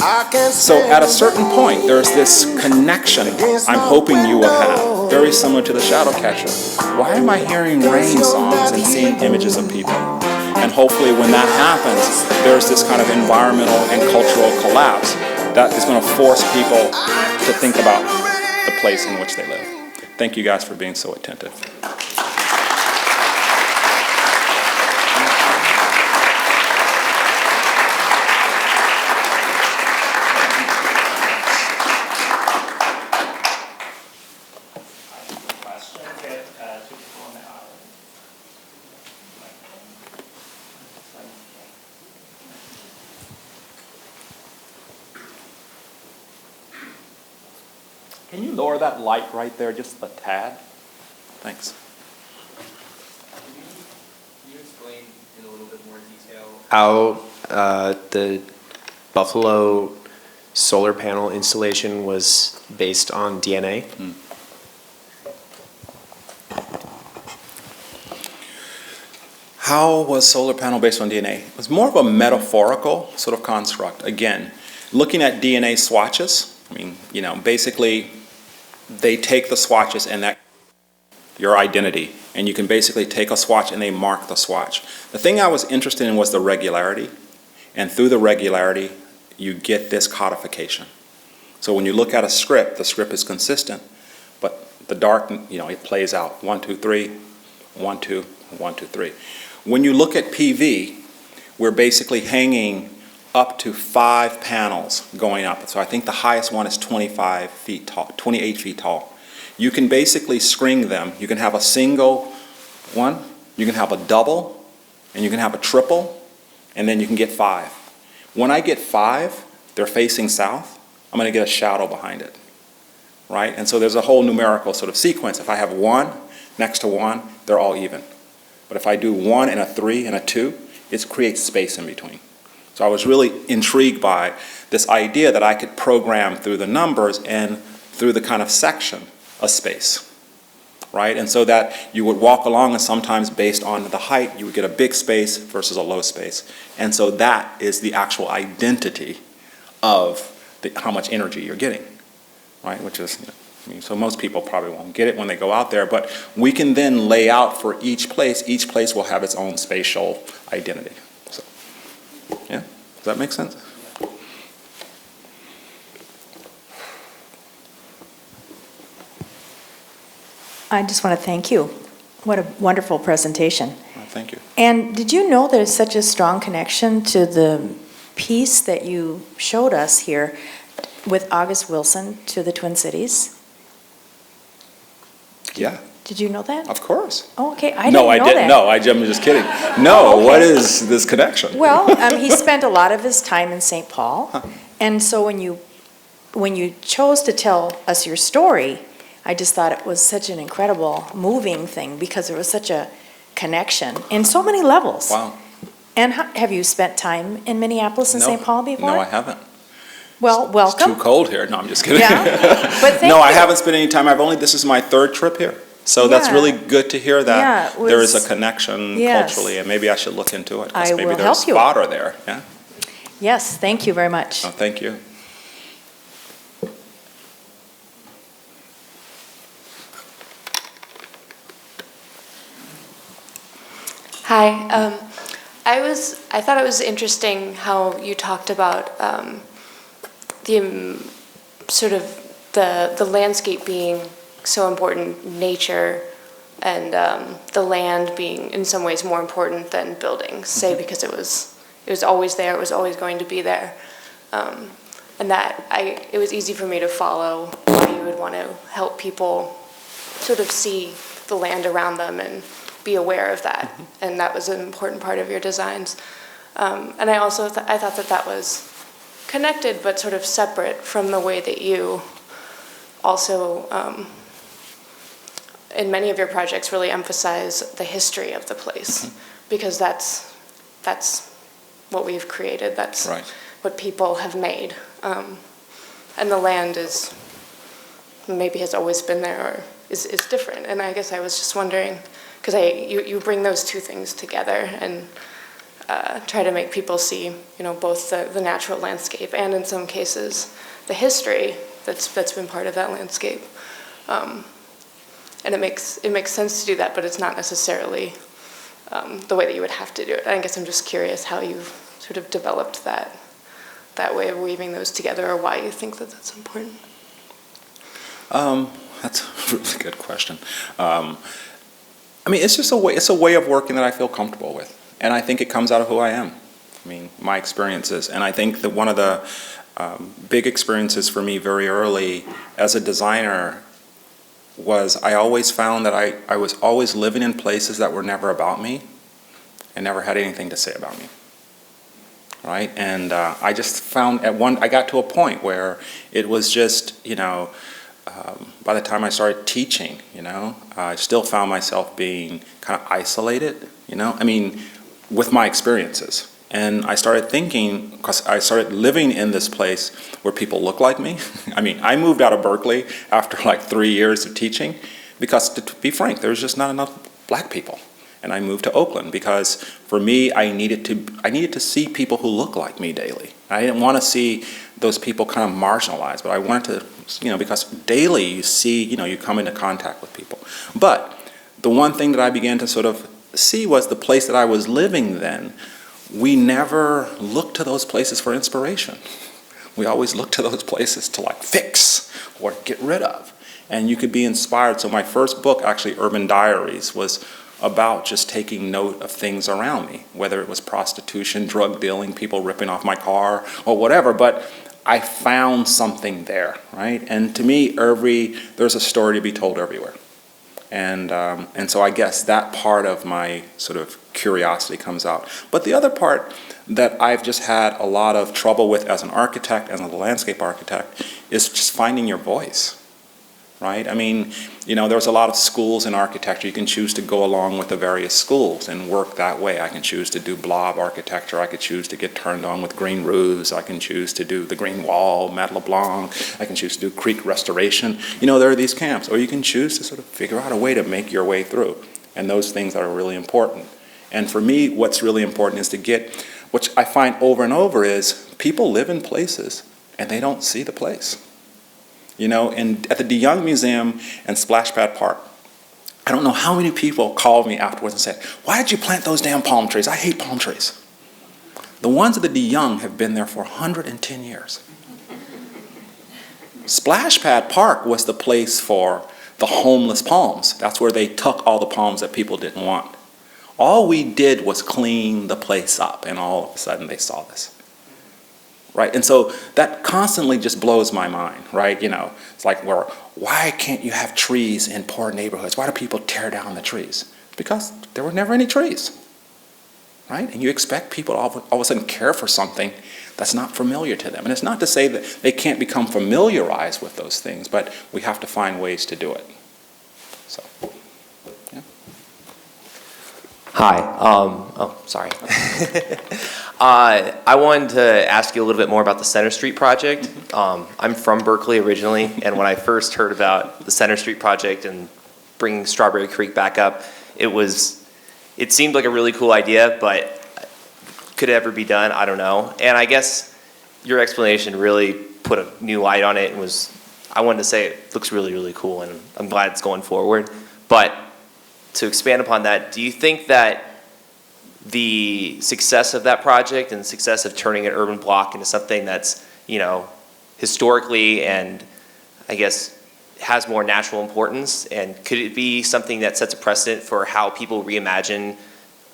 So at a certain point, there's this connection I'm hoping you will have, very similar to the shadow catcher. Why am I hearing rain songs and seeing images of people? And hopefully when that happens, there's this kind of environmental and cultural collapse that is going to force people to think about the place in which they live. Thank you guys for being so attentive. Can you lower that light right there just a tad? Thanks. Can you explain in a little bit more detail how the Buffalo solar panel installation was based on DNA? How was solar panel based on DNA? It was more of a metaphorical sort of construct. Again, looking at DNA swatches, basically they take the swatches and that your identity, and you can basically take a swatch and they mark the swatch. The thing I was interested in was the regularity, and through the regularity you get this codification. So when you look at a script, the script is consistent, but the dark, it plays out 1, 2, 3, 1, 2, 1, 2, 3. When you look at PV, we're basically hanging up to 5 panels going up. So I think the highest one is 25 feet tall, 28 feet tall. You can basically string them. You can have a single one, you can have a double, and you can have a triple, and then you can get 5. When I get 5, they're facing south, I'm going to get a shadow behind it, right? And so there's a whole numerical sort of sequence. If I have 1 next to 1, they're all even. But if I do 1 and a 3 and a 2, it creates space in between. So I was really intrigued by this idea that I could program through the numbers and through the kind of section a space, right? And so that you would walk along, and sometimes based on the height, you would get a big space versus a low space. And so that is the actual identity of how much energy you're getting, right? Which is, I mean, so most people probably won't get it when they go out there, but we can then lay out for each place. Each place will have its own spatial identity. So, yeah, does that make sense? I just want to thank you. What a wonderful presentation. Well, thank you. And did you know there's such a strong connection to the piece that you showed us here with August Wilson to the Twin Cities? Yeah. Did you know that? Of course. Oh, okay. I didn't No, I know didn't. that. No, I'm just kidding. No, Oh, okay. What is this connection? Well, he spent a lot of his time in St. Paul, and so when you chose to tell us your story, I just thought it was such an incredible, moving thing because there was such a connection in so many levels. Wow. And have you spent time in Minneapolis and No. St. Paul before? No, I haven't. Well, welcome. It's too cold here. No, I'm just kidding. Yeah, but thank No, I you. haven't spent any time. This is my third trip here. So that's Yeah. really good to hear that Yeah, it there is a was- connection Yes. culturally, and maybe I should look into it. 'Cause I maybe will there's help you. a spotter there. Yeah. Yes, thank you very much. Oh, thank you. Hi. I thought it was interesting how you talked about the sort of the landscape being so important, nature, and the land being in some ways more important than buildings. Say because it was always there, it was always going to be there, and that it was easy for me to follow why you would want to help people sort of see the land around them and be aware of that, and that was an important part of your designs. And I also I thought that was connected but sort of separate from the way that you also, in many of your projects, really emphasize the history of the place, because that's what we've created. That's Right. what people have made, and the land maybe has always been there or is different. And I guess I was just wondering, because you bring those two things together and try to make people see, both the natural landscape and in some cases the history that's been part of that landscape. And it makes sense to do that, but it's not necessarily the way that you would have to do it. I guess I'm just curious how you've sort of developed that way of weaving those together, or why you think that that's important. That's a really good question. It's just it's a way of working that I feel comfortable with. And I think it comes out of who I am. My experiences. And I think that one of the big experiences for me very early as a designer was I always found that I was always living in places that were never about me and never had anything to say about me. Right? And I just found I got to a point where it was just, by the time I started teaching, I still found myself being kind of isolated, with my experiences. And I started thinking, because I started living in this place where people look like me. I moved out of Berkeley after like 3 years of teaching because, to be frank, there was just not enough black people. And I moved to Oakland because, for me, I needed to see people who look like me daily. I didn't want to see those people kind of marginalized, but I wanted to, because daily you see, you come into contact with people. But the one thing that I began to sort of see was the place that I was living then. We never looked to those places for inspiration. We always looked to those places to fix or get rid of. And you could be inspired. So my first book, actually Urban Diaries, was about just taking note of things around me, whether it was prostitution, drug dealing, people ripping off my car, or whatever. But I found something there, right? And to me, there's a story to be told everywhere. And so I guess that part of my sort of curiosity comes out. But the other part that I've just had a lot of trouble with as an architect, as a landscape architect, is just finding your voice, right? There's a lot of schools in architecture. You can choose to go along with the various schools and work that way. I can choose to do blob architecture. I could choose to get turned on with green roofs. I can choose to do the green wall, Mat LeBlanc. I can choose to do creek restoration. There are these camps. Or you can choose to sort of figure out a way to make your way through. And those things are really important. And for me, what's really important is to get, which I find over and over is, people live in places and they don't see the place. You know, and at the DeYoung Museum and Splash Pad Park, I don't know how many people called me afterwards and said, "Why did you plant those damn palm trees? I hate palm trees." The ones at the DeYoung have been there for 110 years. Splash Pad Park was the place for the homeless palms. That's where they took all the palms that people didn't want. All we did was clean the place up, and all of a sudden they saw this. Right? And so that constantly just blows my mind, right? You know, it's like, well, why can't you have trees in poor neighborhoods? Why do people tear down the trees? Because there were never any trees, right? And you expect people to all of a sudden care for something that's not familiar to them. And it's not to say that they can't become familiarized with those things, but we have to find ways to do it. So, yeah. Hi. Sorry. I wanted to ask you a little bit more about the Center Street project. I'm from Berkeley originally, and when I first heard about the Center Street project and bringing Strawberry Creek back up, it seemed like a really cool idea, but could it ever be done? I don't know. And I guess your explanation really put a new light on it, and I wanted to say it looks really, really cool, and I'm glad it's going forward. But to expand upon that, do you think that the success of that project and the success of turning an urban block into something that's, you know, historically and I guess has more natural importance, and could it be something that sets a precedent for how people reimagine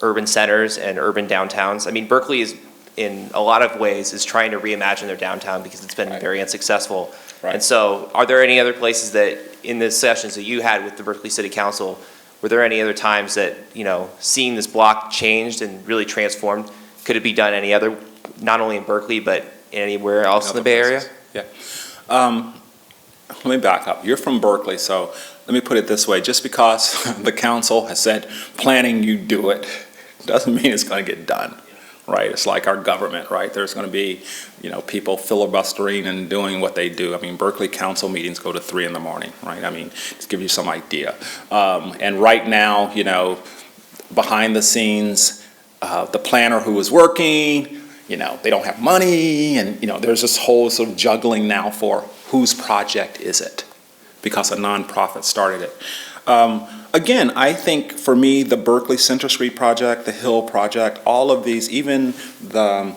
urban centers and urban downtowns? I mean, Berkeley is, in a lot of ways, is trying to reimagine their downtown because it's been very unsuccessful. Right. And so are there any other places that, in the sessions that you had with the Berkeley City Council, were there any other times that, you know, seeing this block changed and really transformed, could it be done any other, not only in Berkeley, but anywhere else in the Bay Area? Yeah. Let me back up. You're from Berkeley, so let me put it this way. Just because the council has said, planning, you do it, doesn't mean it's going to get done, right? It's like our government, right? There's going to be, you know, people filibustering and doing what they do. I mean, Berkeley council meetings go to 3 in the morning, right? I mean, just give you some idea. And right now, you know, behind the scenes, the planner who is working, you know, they don't have money, and, you know, there's this whole sort of juggling now for whose project is it, because a nonprofit started it. Again, I think for me, the Berkeley Center Street project, the Hill project, all of these, even the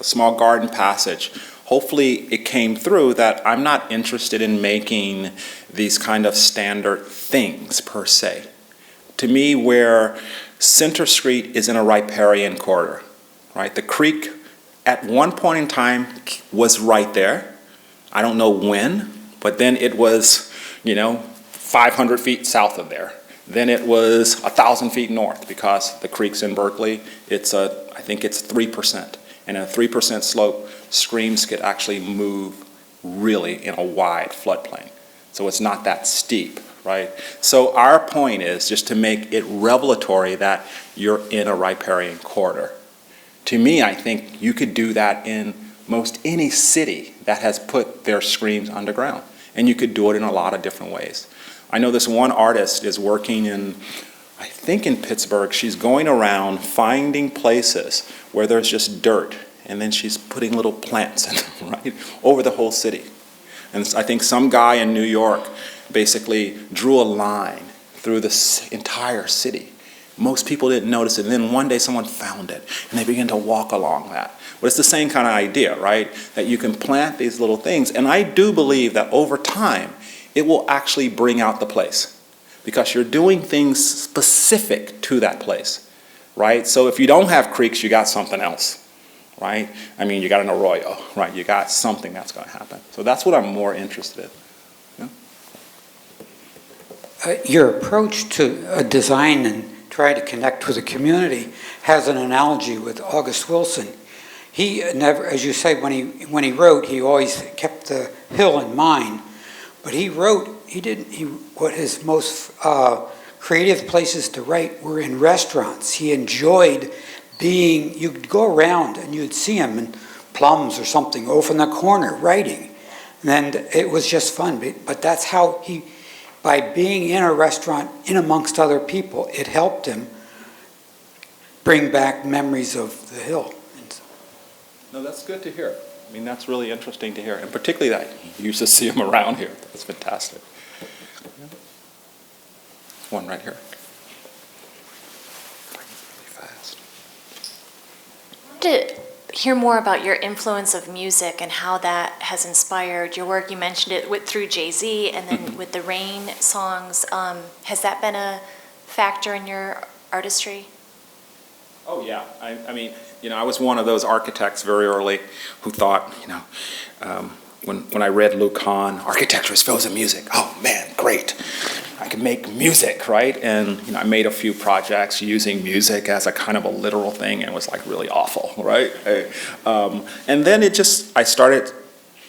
small garden passage, hopefully it came through that I'm not interested in making these kind of standard things per se. To me, where Center Street is in a riparian corridor, right? The creek at one point in time was right there. I don't know when, but then it was, you know, 500 feet south of there. Then it was 1,000 feet north, because the creek's in Berkeley. I think it's 3%. And a 3% slope, streams could actually move really in a wide floodplain. So it's not that steep, right? So our point is just to make it revelatory that you're in a riparian corridor. To me, I think you could do that in most any city that has put their streams underground. And you could do it in a lot of different ways. I know this one artist is working in, I think in Pittsburgh. She's going around finding places where there's just dirt, and then she's putting little plants in them, right, over the whole city. And I think some guy in New York basically drew a line through this entire city. Most people didn't notice it, and then one day someone found it, and they began to walk along that. But it's the same kind of idea, right, that you can plant these little things, and I do believe that over time, it will actually bring out the place, because you're doing things specific to that place, right? So if you don't have creeks, you got something else, right? I mean, you got an arroyo, right? You got something that's going to happen. So that's what I'm more interested in. Yeah? Your approach to design and try to connect with the community has an analogy with August Wilson. He never, as you say, when he wrote, he always kept the hill in mind. But he wrote, what his most creative places to write were in restaurants. He enjoyed being, you'd go around and you'd see him in Plums or something over in the corner writing. And it was just fun. But that's how by being in a restaurant in amongst other people, it helped him bring back memories of the hill. No, that's good to hear. I mean, that's really interesting to hear, and particularly that you used to see them around here. That's fantastic. One right here. Really fast. To hear more about your influence of music and how that has inspired your work. You mentioned it through Jay-Z and then with the Rain songs. Has that been a factor in your artistry? Oh, yeah. I mean, I was one of those architects very early who thought, when I read Luke Hahn, architecture is filled with music. Oh, man, great. I can make music, right? And, I made a few projects using music as a kind of a literal thing, and it was like really awful, right? And then I started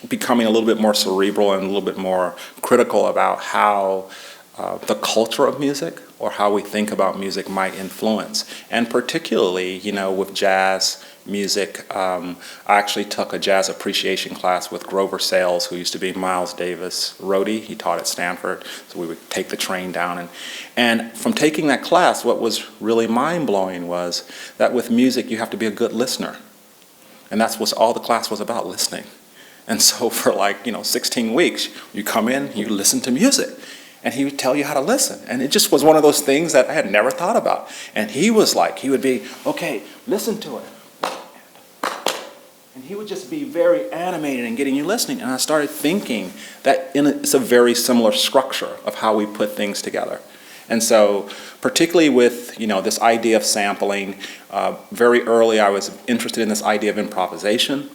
becoming a little bit more cerebral and a little bit more critical about how the culture of music or how we think about music might influence. And particularly, with jazz music, I actually took a jazz appreciation class with Grover Sales, who used to be Miles Davis' roadie. He taught at Stanford, so we would take the train down. And from taking that class, what was really mind-blowing was that with music, you have to be a good listener. And that's what all the class was about, listening. And so for 16 weeks, you come in, you listen to music. And he would tell you how to listen. And it just was one of those things that I had never thought about. And he would be, okay, listen to it. And he would just be very animated in getting you listening. And I started thinking that it's a very similar structure of how we put things together. And so particularly with, this idea of sampling, very early I was interested in this idea of improvisation.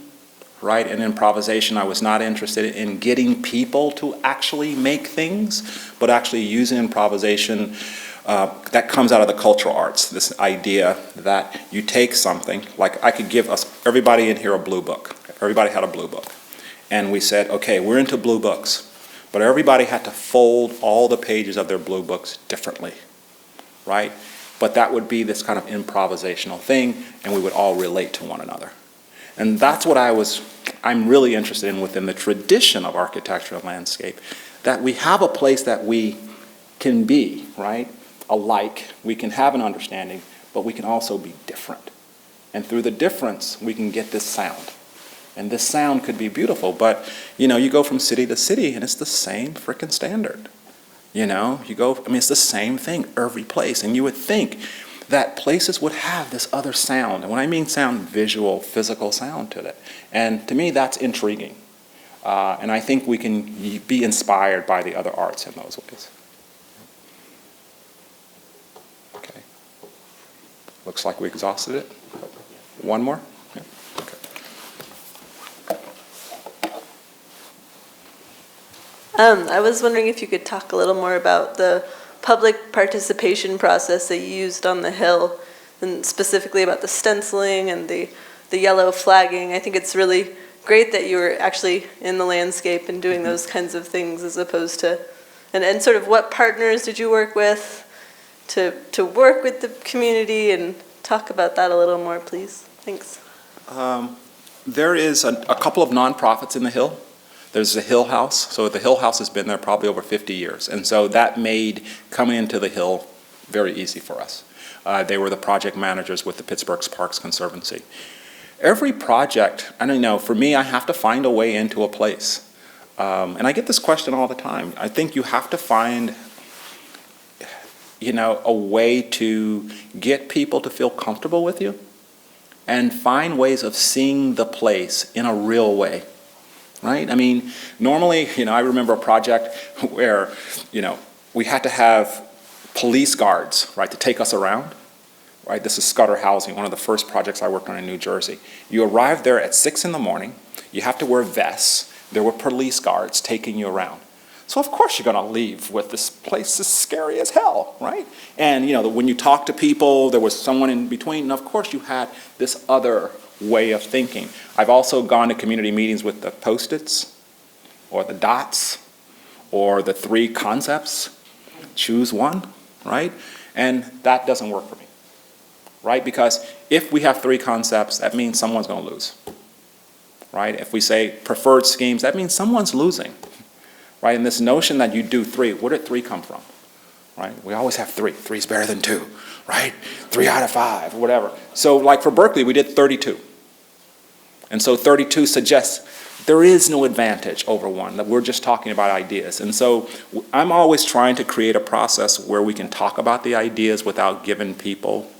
Right? In improvisation, I was not interested in getting people to actually make things, but actually using improvisation that comes out of the cultural arts, this idea that you take something, like I could give everybody in here a blue book. Everybody had a blue book. And we said, okay, we're into blue books, but everybody had to fold all the pages of their blue books differently, right? But that would be this kind of improvisational thing, and we would all relate to one another. And that's what I'm really interested in within the tradition of architecture and landscape, that we have a place that we can be, right, alike, we can have an understanding, but we can also be different. And through the difference, we can get this sound. And this sound could be beautiful, but, you go from city to city, and it's the same frickin' standard. It's the same thing every place, and you would think that places would have this other sound. And when I mean sound, visual, physical sound to it. And to me, that's intriguing. And I think we can be inspired by the other arts in those ways. Okay. Looks like we exhausted it. One more? Yeah. Okay. I was wondering if you could talk a little more about the public participation process that you used on the Hill, and specifically about the stenciling and the yellow flagging. I think it's really great that you were actually in the landscape and doing those kinds of things as opposed to, and sort of what partners did you work with to work with the community, and talk about that a little more, please. Thanks. There is a couple of nonprofits in the Hill. There's the Hill House. So the Hill House has been there probably over 50 years. And so that made coming into the Hill very easy for us. They were the project managers with the Pittsburgh Parks Conservancy. Every project, I don't know, for me, I have to find a way into a place. And I get this question all the time. I think you have to find, a way to get people to feel comfortable with you and find ways of seeing the place in a real way. Right? I mean, normally, I remember a project where, we had to have police guards, right, to take us around, right? This is Scudder Housing, one of the first projects I worked on in New Jersey. You arrive there at 6 in the morning, you have to wear vests, there were police guards taking you around. So of course you're gonna leave with this place is scary as hell, right? And when you talk to people, there was someone in between, and of course you had this other way of thinking. I've also gone to community meetings with the Post-its or the dots or the 3 concepts. Choose one, right? And that doesn't work for me, right? Because if we have 3 concepts, that means someone's going to lose, right? If we say preferred schemes, that means someone's losing, right? And this notion that you do 3, where did 3 come from, right? We always have 3. 3 is better than 2. Right? 3 out of 5, or whatever. So like for Berkeley, we did 32. And so 32 suggests there is no advantage over one, that we're just talking about ideas. And so I'm always trying to create a process where we can talk about the ideas without giving people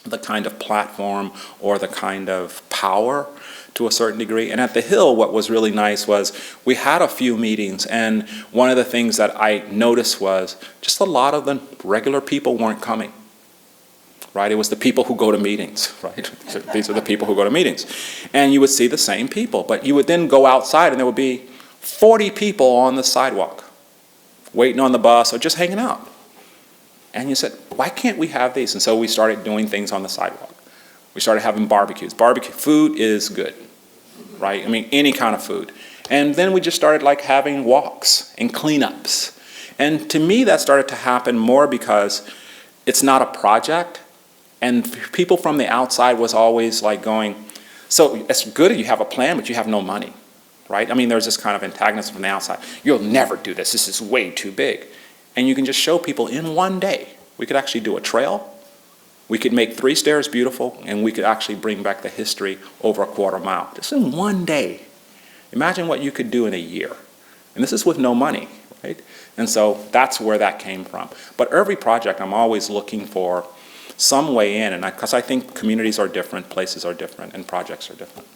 the kind of platform or the kind of power to a certain degree. And at the Hill, what was really nice was we had a few meetings, and one of the things that I noticed was just a lot of the regular people weren't coming. Right? It was the people who go to meetings, right? So these are the people who go to meetings. And you would see the same people, but you would then go outside and there would be 40 people on the sidewalk waiting on the bus or just hanging out. And you said, why can't we have these? And so we started doing things on the sidewalk. We started having barbecues. Barbecue food is good, right? I mean, any kind of food. And then we just started like having walks and cleanups. And to me, that started to happen more because it's not a project. And people from the outside was always like going, so it's good if you have a plan, but you have no money, right? I mean, there's this kind of antagonism from the outside. You'll never do this. This is way too big. And you can just show people in one day. We could actually do a trail. We could make 3 stairs beautiful, and we could actually bring back the history over a quarter mile. Just in one day. Imagine what you could do in a year. And this is with no money, right? And so that's where that came from. But every project, I'm always looking for some way in, and because I think communities are different, places are different, and projects are different.